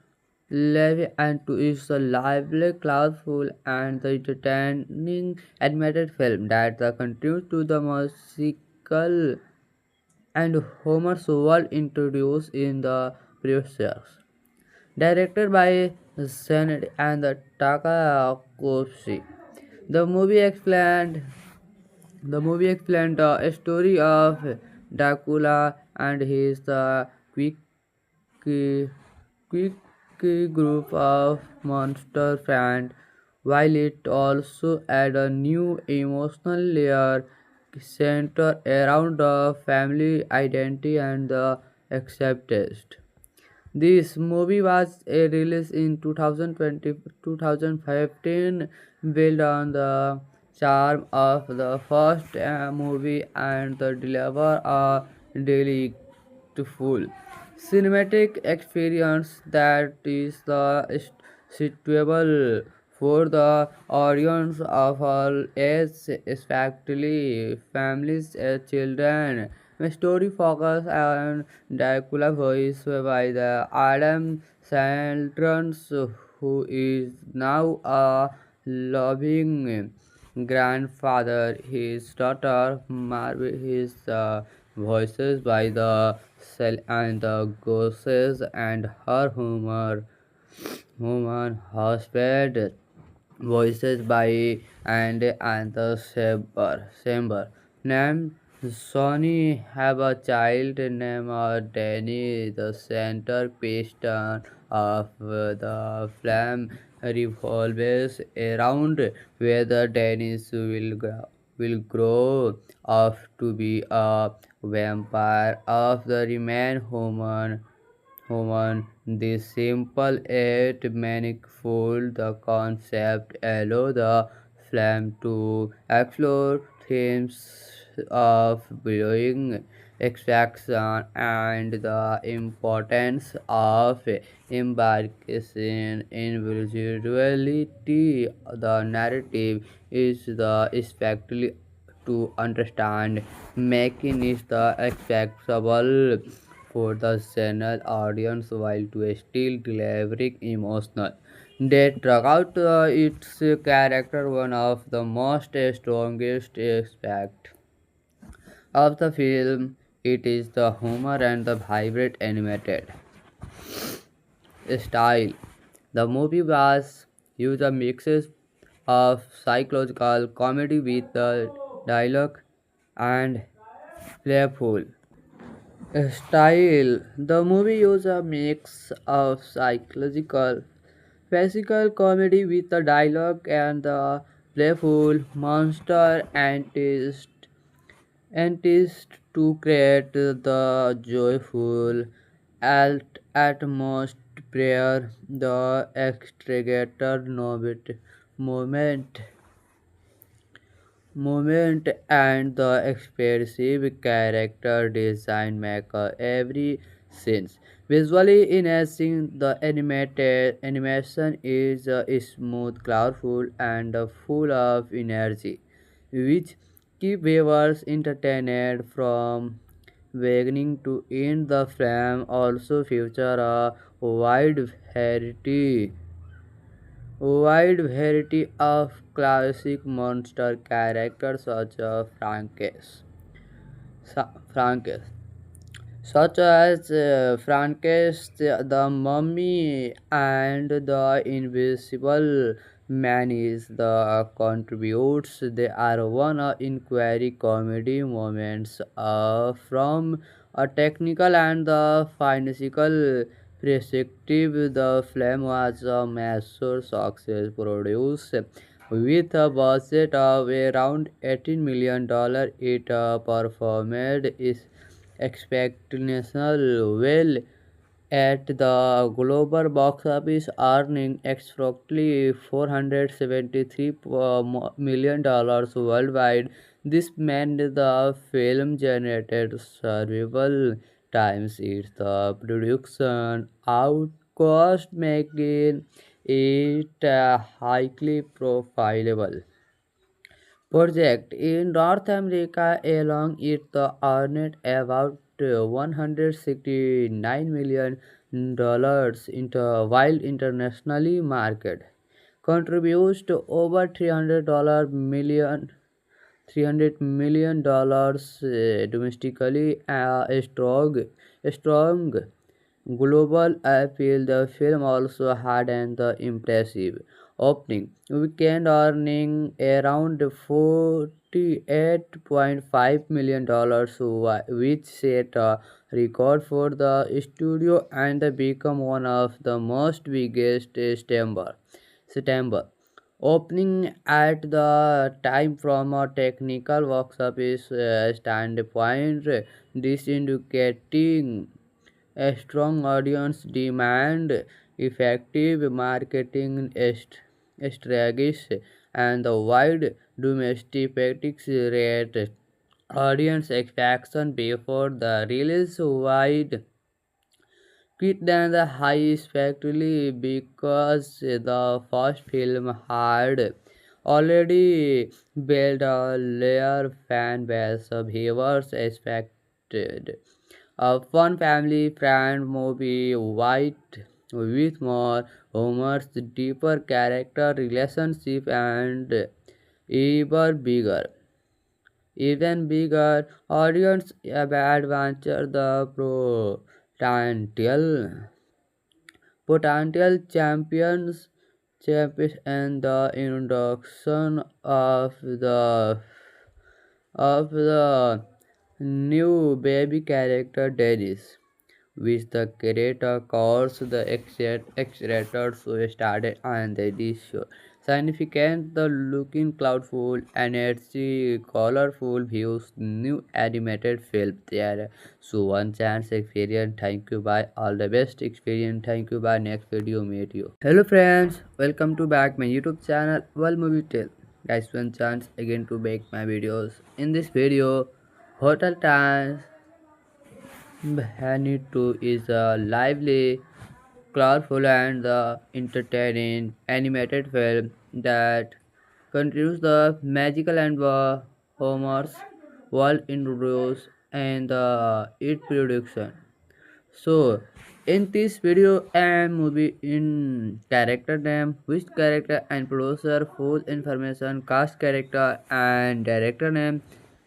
A: Levy and Two is a lively, colorful, and the entertaining animated film that continues to the musical and Homer's world introduced in the previous years. Directed by Zen and Takakoshi, the movie explained the story of Dracula and his quick quick group of monster friends, while it also add a new emotional layer centered around the family identity and the acceptance. This movie was released in 2015, built on the charm of the first movie and the deliver a delightful cinematic experience that is suitable for the audience of all ages, especially families and children. The story focus on Dracula voice by the Adam Sandler, who is now a loving grandfather. His daughter Marvel his voices by the cell and the ghosts and her human husband voices by and the Saber. Named Sonny have a child named Danny. The center piston of the flame revolves around whether Dennis will grow up to be a vampire of the remain human. This simple yet manifold the concept allow the film to explore themes of belonging, extraction, and the importance of embarkation individuality. The narrative is the especially to understand, making it the accessible for the general audience while to still delivering emotional depth throughout its character. One of the most strongest aspect of the film it is the humor and the vibrant animated style. The movie was used a mixes of psychological comedy with the dialogue and playful style. The movie uses a mix of psychological, physical comedy with the dialogue and the playful monster antics to create the joyful atmosphere. The extricator moment movement and the expressive character design make every scene visually enhancing. The animated animation is smooth, colorful, and full of energy, which keep viewers entertained from beginning to end. The film also feature a wide variety wide variety of classic monster characters Frankenstein, such as Frankenstein, the Mummy, and the Invisible Man is the contributes. They are one inquiry comedy moments from a technical and the financial perspective. The film was a massive success, produced with a budget of around $18 million. It performed is expectational well at the global box office, earning approximately $473 million worldwide. This meant the film generated several times its production outcost, making it highly profitable project in North America. Along it earned about $169 million while internationally market contributes to over $300 million domestically. A strong global appeal. The film also had an impressive opening weekend, earning around $48.5 million, which set a record for the studio and become one of the most biggest September opening at the time. From a technical box office standpoint, this indicating a strong audience demand, effective marketing strategies, and the wide domestic rate audience expectation before the release. Wide than the high especially because the first film had already built a layer fan base of viewers expected. A fun family friend movie white with more humor, deeper character relationship and even bigger even bigger audience adventure the potential champions and the introduction of the new baby character Darius, which the creator calls the accelerator so started and this show. Significant the looking cloudful, energy, colorful views, new animated film there. So one chance experience, thank you bye. All the best experience, thank you bye. Next video meet you. Hello friends, welcome to back my YouTube channel World Movie Tale. Guys, one chance again to make my videos. In this video, Hotel Trans Hanito is a lively, colorful, and entertaining animated film that continues the magical and humorous world introduced and its production. So, in this video and movie in character name, which character and producer, full information, cast character and director name,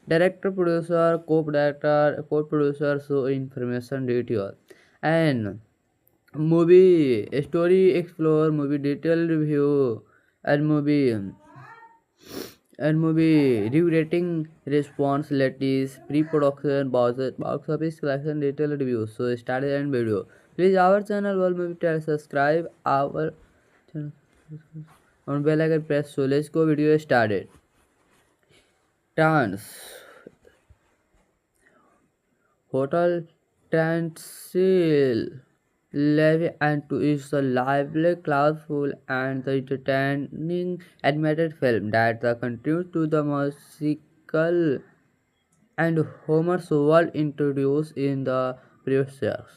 A: director, producer, co-director, co-producer, so information detail, and movie story explore, movie detail review, and movie rating responsibilities, pre-production, box office collection, detail reviews. So started and video. Please our channel World Movie Tell subscribe our channel on bell icon press. So let's go video started. Trans Hotel Transil Levy and Two is a lively, colorful, and the entertaining animated film that continues to the musical and Homer's world introduced in the previous years.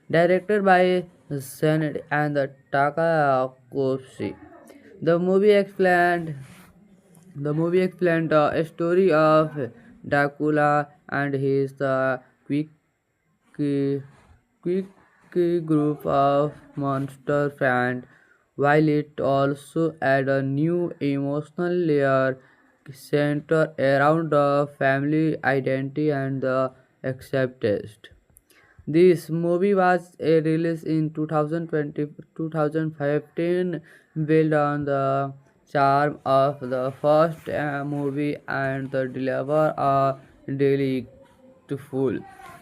A: Directed by Zen and Takakoshi, the movie explained the story of Dracula and his quick quick group of monster friends, while it also add a new emotional layer centered around the family identity and the acceptance. This movie was released in 2015, built on the charm of the first movie and the deliver a delightful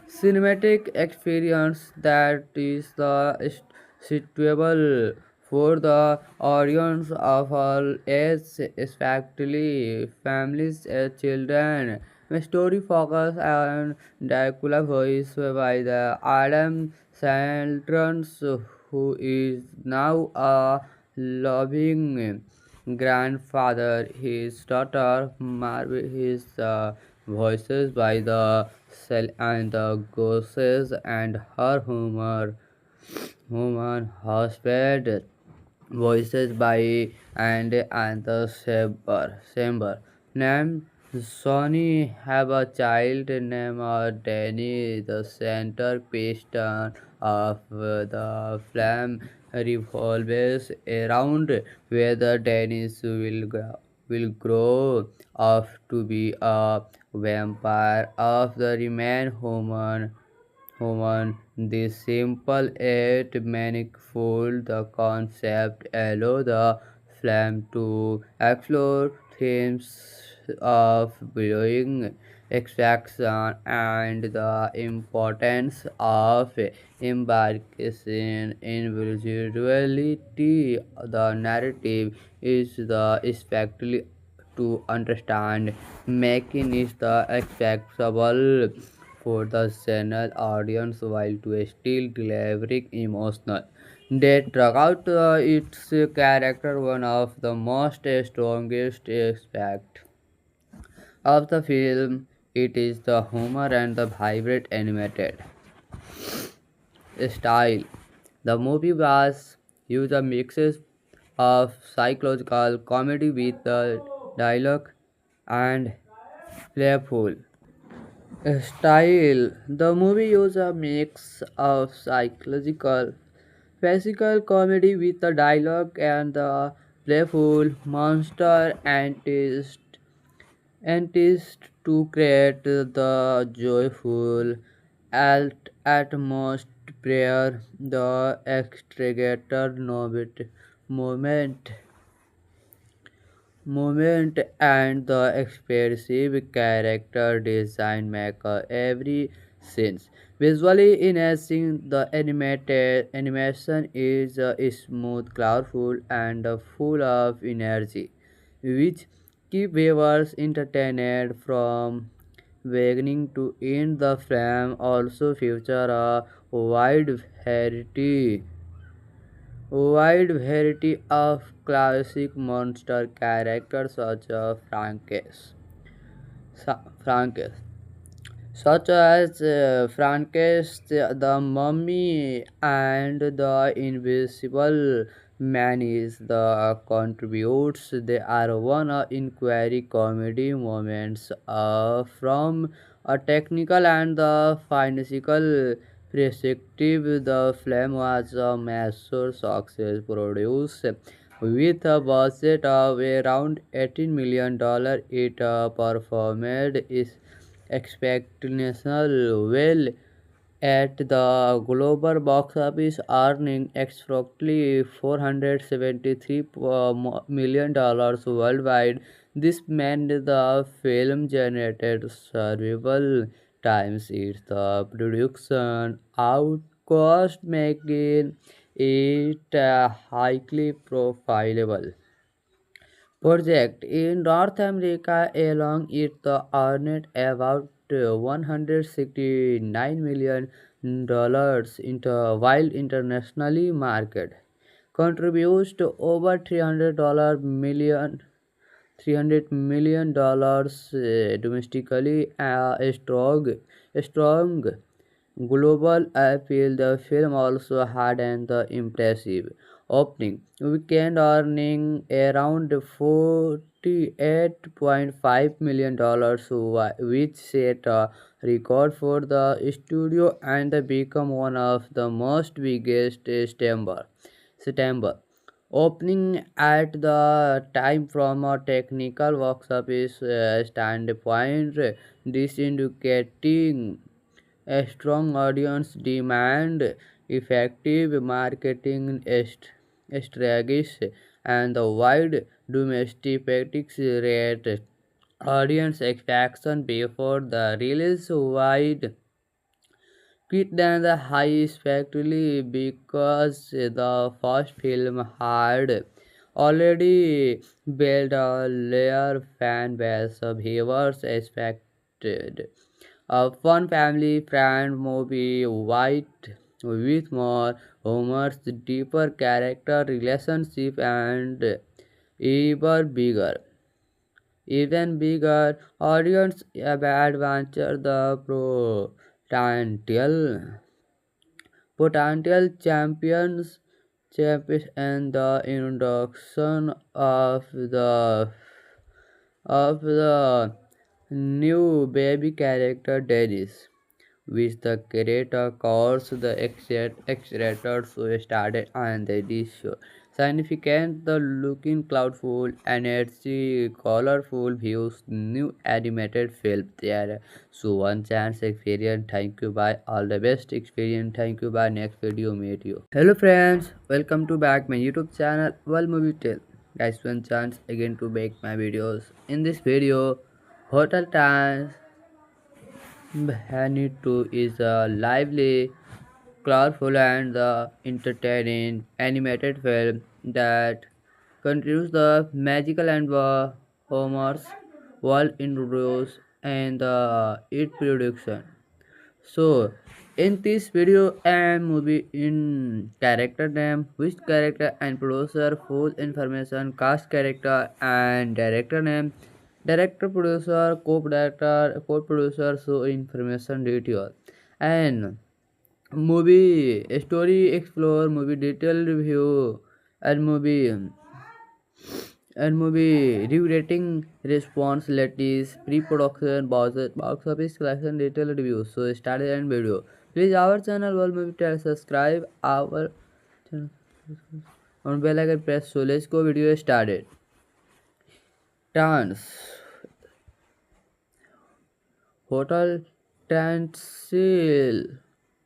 A: cinematic experience that is suitable for the audience of all ages, especially families and children. The story focuses on Dracula, voiced by the Adam Sandler, who is now a loving grandfather. His daughter Marvel is voices by the Cell and the Ghosts and her human husband voices by and the Saber. Named Sonny have a child named Danny. The center piston of the flame revolves around whether Dennis will grow up to be a vampire of the remain human. This simple yet manifold the concept allow the film to explore themes of growing extraction and the importance of embarkation individuality. The narrative is the especially to understand, making it the accessible for the general audience while to still delivering emotional that drag out its character. One of the most strongest aspect of the film it is the humor and the vibrant animated style. The movie was used a mix of psychological comedy with the dialogue and playful style. The movie used a mix of psychological physical comedy with the dialogue and the playful monster antics to create the joyful atmosphere. The extricator moment moment and the expressive character design make every scene visually enhancing. The animated animation is smooth, colorful, and full of energy, which keep viewers entertained from beginning to end. The film also feature a wide variety wide variety of classic monster characters Frankenstein, such as Frankenstein, the Mummy, and the Invisible Man is the contributes. They are one of inquiry comedy moments from a technical and the financial perspective. The film was a massive success, produced with a budget of around $18 million. It performed is expectational well at the global box office, earning approximately $473 million worldwide. This meant the film generated several times its the production outcost, making it highly profitable project in North America. Along it earned about $169 million while internationally market contributes to over $300 million domestically. A strong global appeal. The film also had an impressive opening weekend, earning around $48.5 million, which set a record for the studio and become one of the most biggest September opening at the time. From a technical box office standpoint, this indicating a strong audience demand, effective marketing strategies, and the wide domestic rate audience expectation before the release wide quit than the high especially because the first film had already built a layer fan base. Viewers expected a fun family friend movie with more humor, deeper character relationship, and even bigger even bigger audience adventure. The potential champions and the introduction of the new baby character Darius, which the creator calls the accelerators who started on the show. Significant the looking cloudful, energy, colorful views, new animated film there. So one chance experience. Thank you. Bye. All the best experience. Thank you. Bye. Next video meet you. Hello friends, welcome to back my YouTube channel World Movie Tale. Guys, one chance again to make my videos. In this video, Hotel Trans Bhani 2 is a lively, colorful, and entertaining animated film that continues the magical and humorous world introduced and its production. So, in this video and movie in character name, which character and producer, full information, cast character and director name, director, producer, co-director, co-producer, so information detail, and movie story explore, movie detail review, and movie re-rating, response, latest pre-production, box office collection, detail reviews. So start the end video. Please our channel World Movie Tell, subscribe our channel on bell icon press. So let's go video started. Dance. Hotel Transil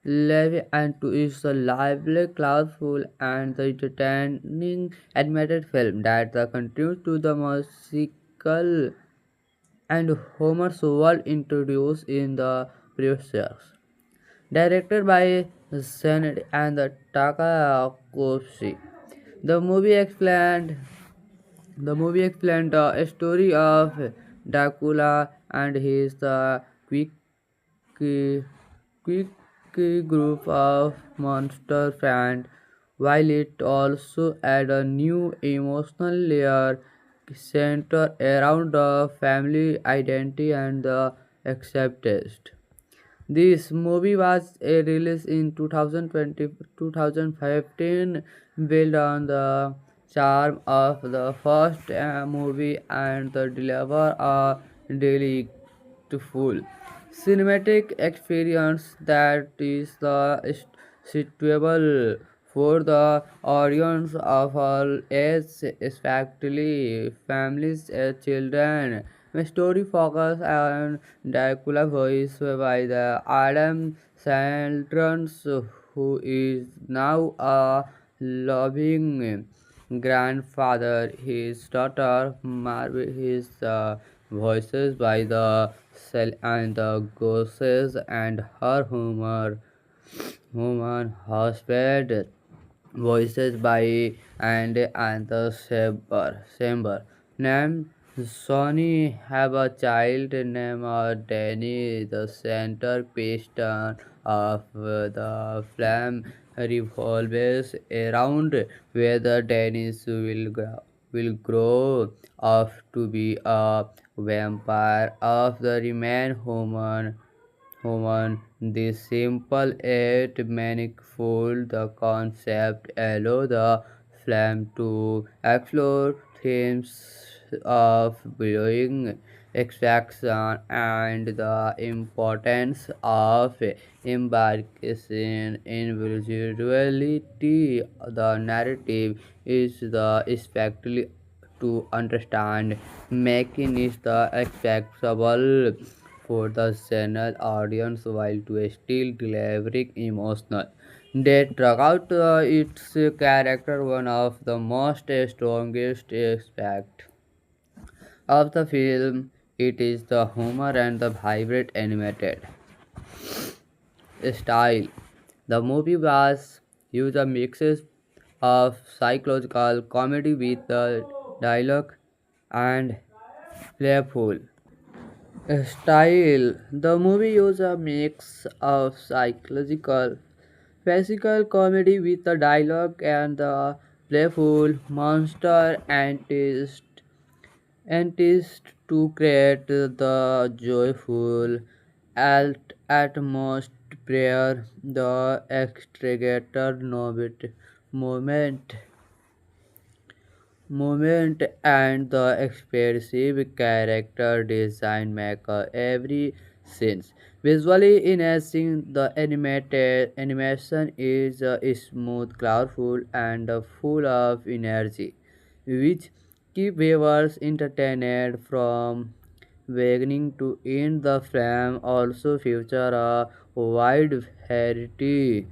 A: Levy and Two is a lively, colorful, and the entertaining animated film that continues to the musical and Homer's world introduced in the previous years. Directed by Zen and Takakoshi, the movie explained the story of Dracula and his quick quick group of monster friends, while it also adds a new emotional layer centered around the family identity and the acceptance. This movie was released in 2015, built on the charm of the first movie and the deliver a delightful cinematic experience that is suitable for the audience of all ages, especially families and children. The story focuses on Dracula, voiced by the Adam Sandler, who is now a loving grandfather. His daughter Marvel is voices by the Cell and the Ghosts, and her human husband voices by and the Saber. Named Sonny have a child named Danny. The center piston of the flame revolves around whether Dennis will grow up to be a vampire of the remain human. This simple yet manifold the concept allow the film to explore themes of belonging, extraction, and the importance of embarking individuality. The narrative is the especially to understand, making it the accessible for the general audience while to still delivering emotional. They drag out its character, one of the most strongest aspect of the film. It is the humor and the vibrant animated style. The movie was used a mixes of psychological comedy with the dialogue and playful style. The movie uses a mix of psychological, physical comedy with the dialogue and the playful monster antics to create the joyful atmosphere. The extricator moment moment and the expressive character design make every scene visually enhancing. The animated animation is smooth, colorful, and full of energy, which keep viewers entertained from beginning to end. The film also feature a wide variety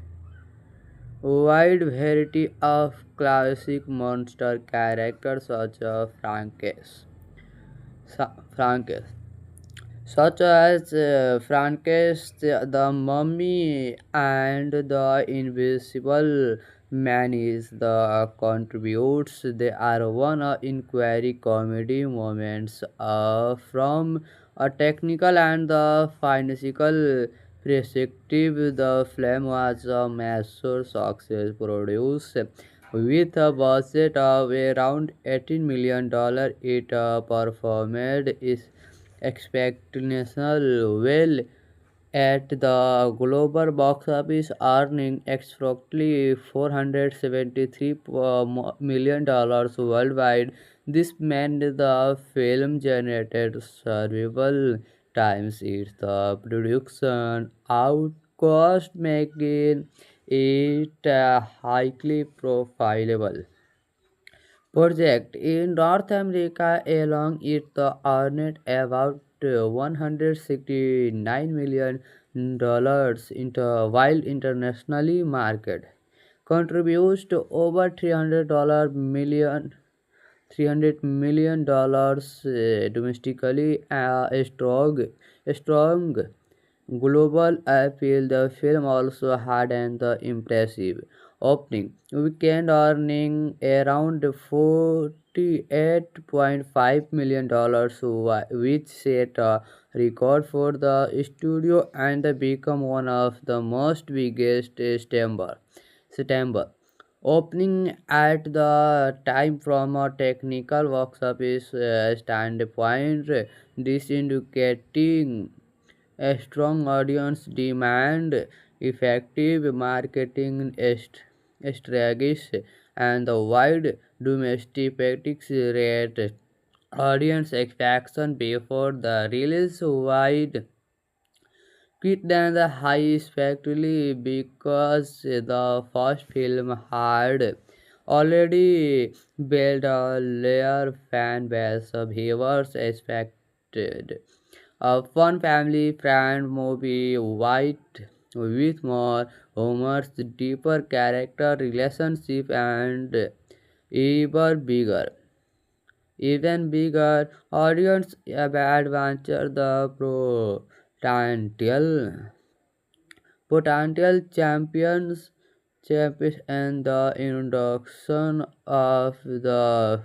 A: wide variety of classic monster characters Frankenstein, such as Frankenstein, the Mummy, and the Invisible Man is the contributes. They are one of inquiry comedy moments from a technical and the financial perspective. The film was a massive success, produced with a budget of around $18 million. It performed is expectational well, at the global box office, earning approximately $473 million worldwide. This meant the film generated several times its the production outcost, making it a highly profitable project. In North America alone, it earned about $169 million, while internationally market contributes to over $300 million domestically. A strong global appeal. The film also had an impressive opening weekend, earning around $48.5 million, which set a record for the studio and become one of the most biggest September opening at the time. From a technical box office standpoint, this indicating a strong audience demand, effective marketing strategies, and the wide domestic rate. Audience expectation before the release wide quit than the high, especially because the first film had already built a layer fan base of viewers expected a fun family friend movie white with more humor, deeper character relationship, and even bigger even bigger audience adventure. The potential champions and the introduction of the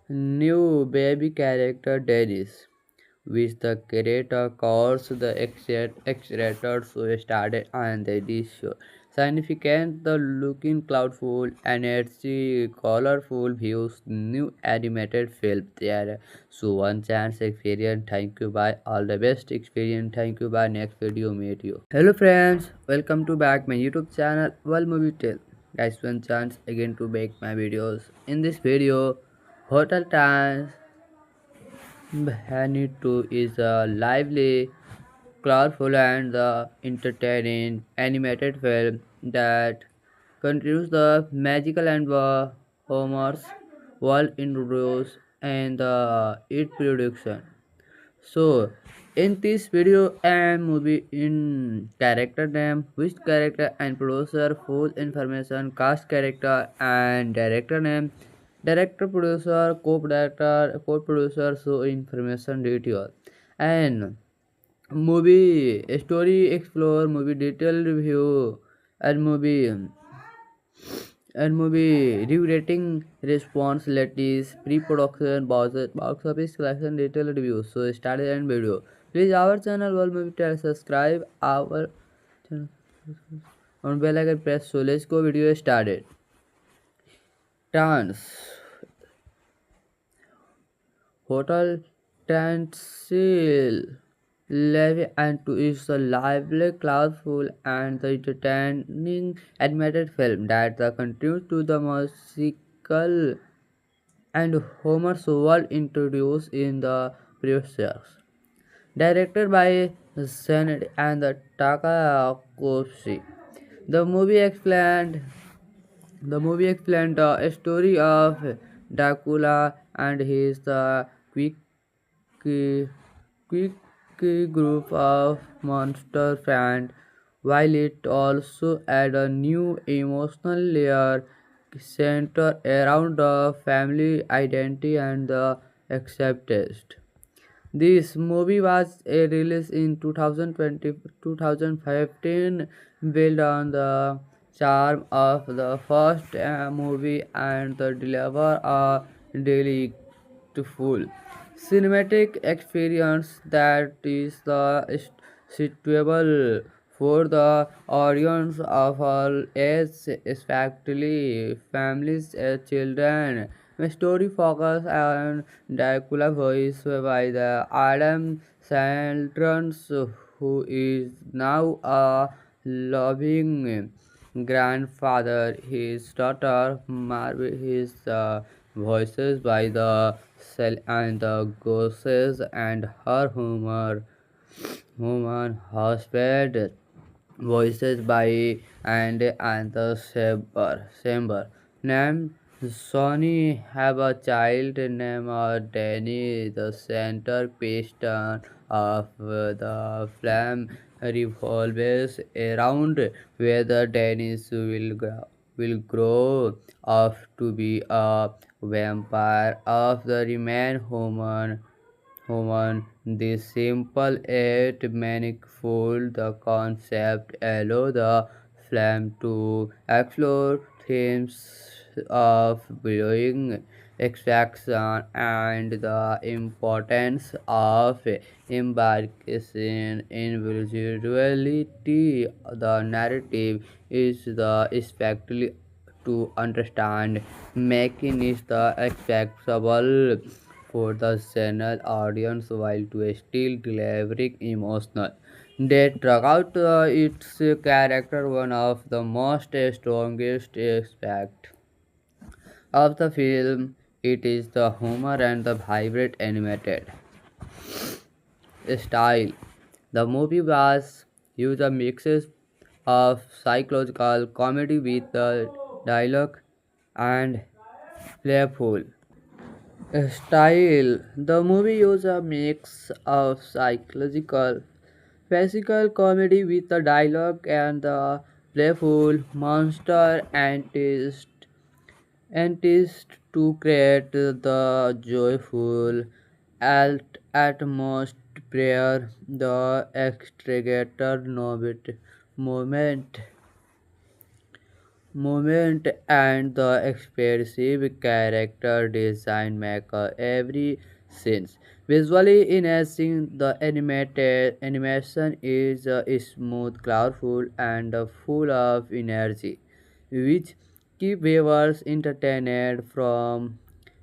A: new baby character Darius, which the creator calls the accelerator, so started and the dish significant the looking cloudful energy colorful views new animated film there. So one chance experience. Thank you, bye, all the best experience. Thank you, bye, next video meet you. Hello friends, welcome to back my YouTube channel World Movie Tale. Guys, one chance again to make my videos. In this video, Hotel Trans Bhanittu is a lively, colorful, and entertaining animated film that continues the magical and humorous world introduced and its production. So, in this video and movie in character name, which character and producer, full information, cast character and director name, director, producer, co-director, co-producer, so information detail, and movie story explore, movie detail review, and movie review rating responsibilities, pre-production, box office collection, detail review. So start the end video. Please our channel World Movie Tell, subscribe our channel on bell icon press. So let's go video started. Trans Hotel Transil Levy and Two is a lively, colorful, and the entertaining animated film that continues to the musical and Homer's world introduced in the previous years. Directed by Zened and Takakoshi, the movie explained the story of Dracula and his quick quick group of monster friends, while it also adds a new emotional layer centered around the family identity and the acceptance. This movie was released in 2015, built on the charm of the first movie and the deliver a delightful cinematic experience that is suitable for the audience of all ages, especially families and children. The story focuses on Dracula, voiced by the Adam Saltrans, who is now a loving grandfather, his daughter Marve, his voices by the cell and the ghosts, and her human husband voices by and the Saber. Named Sonny have a child named Danny. The center piston of the flame revolves around whether Dennis will grow up to be a vampire of the remain human. This simple yet manifold the concept allow the film to explore themes of belonging, extraction, and the importance of embarkation individuality. The narrative is the especially to understand, making it the accessible for the general audience while to still delivering emotional depth throughout its character. One of the most strongest aspect of the film it is the humor and the vibrant animated style. The movie was used a mixes of psychological comedy with the dialogue and playful style. The movie uses a mix of psychological, physical comedy with the dialogue and the playful monster antics to create the joyful atmosphere. The extricator moment movement and the expressive character design make every scene visually enhancing. The animated animation is smooth, colorful, and full of energy, which keep viewers entertained from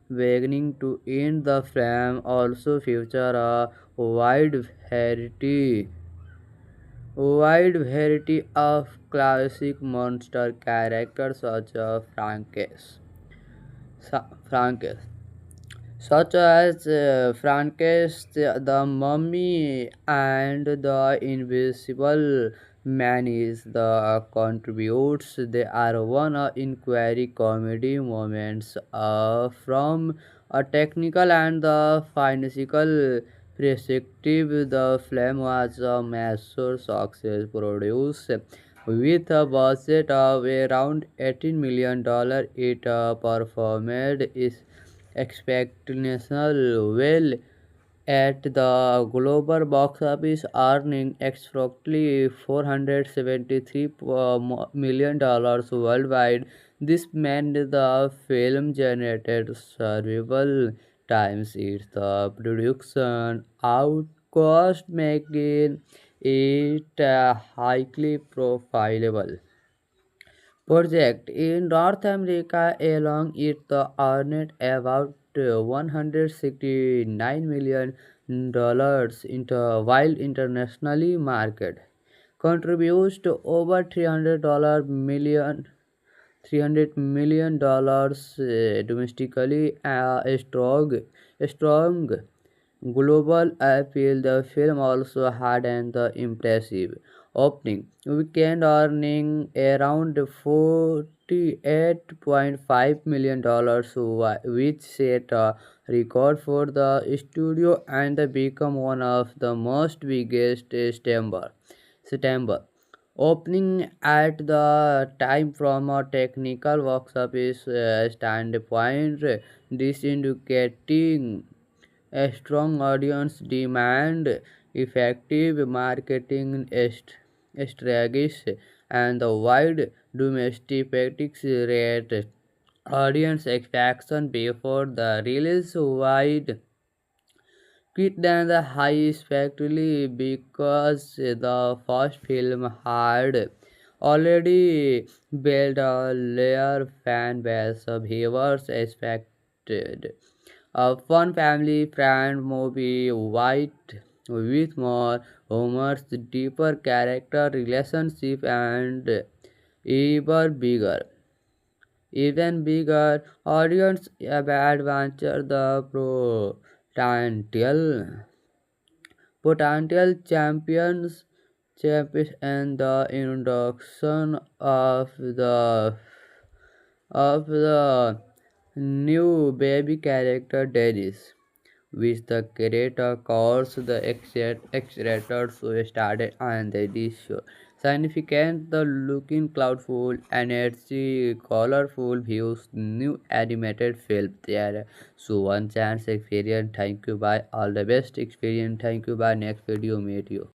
A: beginning to end. The film also feature a wide variety wide variety of classic monster characters Frankenstein, such as Frankenstein, the Mummy, and the Invisible Man is the contributes. They are one of inquiry comedy moments from a technical and the financial perspective. The film was a massive success, produced with a budget of around $18 million. It performed is expectational well at the global box office, earning approximately $473 million worldwide. This meant the film generated several times its the production outcost, making it highly profitable project in North America. Along it the earned about $169 million while internationally market contributes to over $300 million domestically. A strong global appeal. The film also had an impressive opening weekend, earning around $48.5 million, which set a record for the studio and become one of the most biggest September opening at the time. From a technical box office standpoint, this indicating a strong audience demand, effective marketing strategies, and the wide domestic rate. Audience expectation before the release wide quit than the high, especially because the first film had already built a layer fan base. Viewers expected a fun family friend movie. with more humor, deeper character relationship, and even bigger, even bigger audience adventure. The potential champions and the introduction of the new baby character Darius, which the creator calls the accelerator so started and this show. Significant the looking cloudful, energy, colorful views, new animated film there. So one chance experience, thank you, bye. All the best experience, thank you, bye. Next video meet you.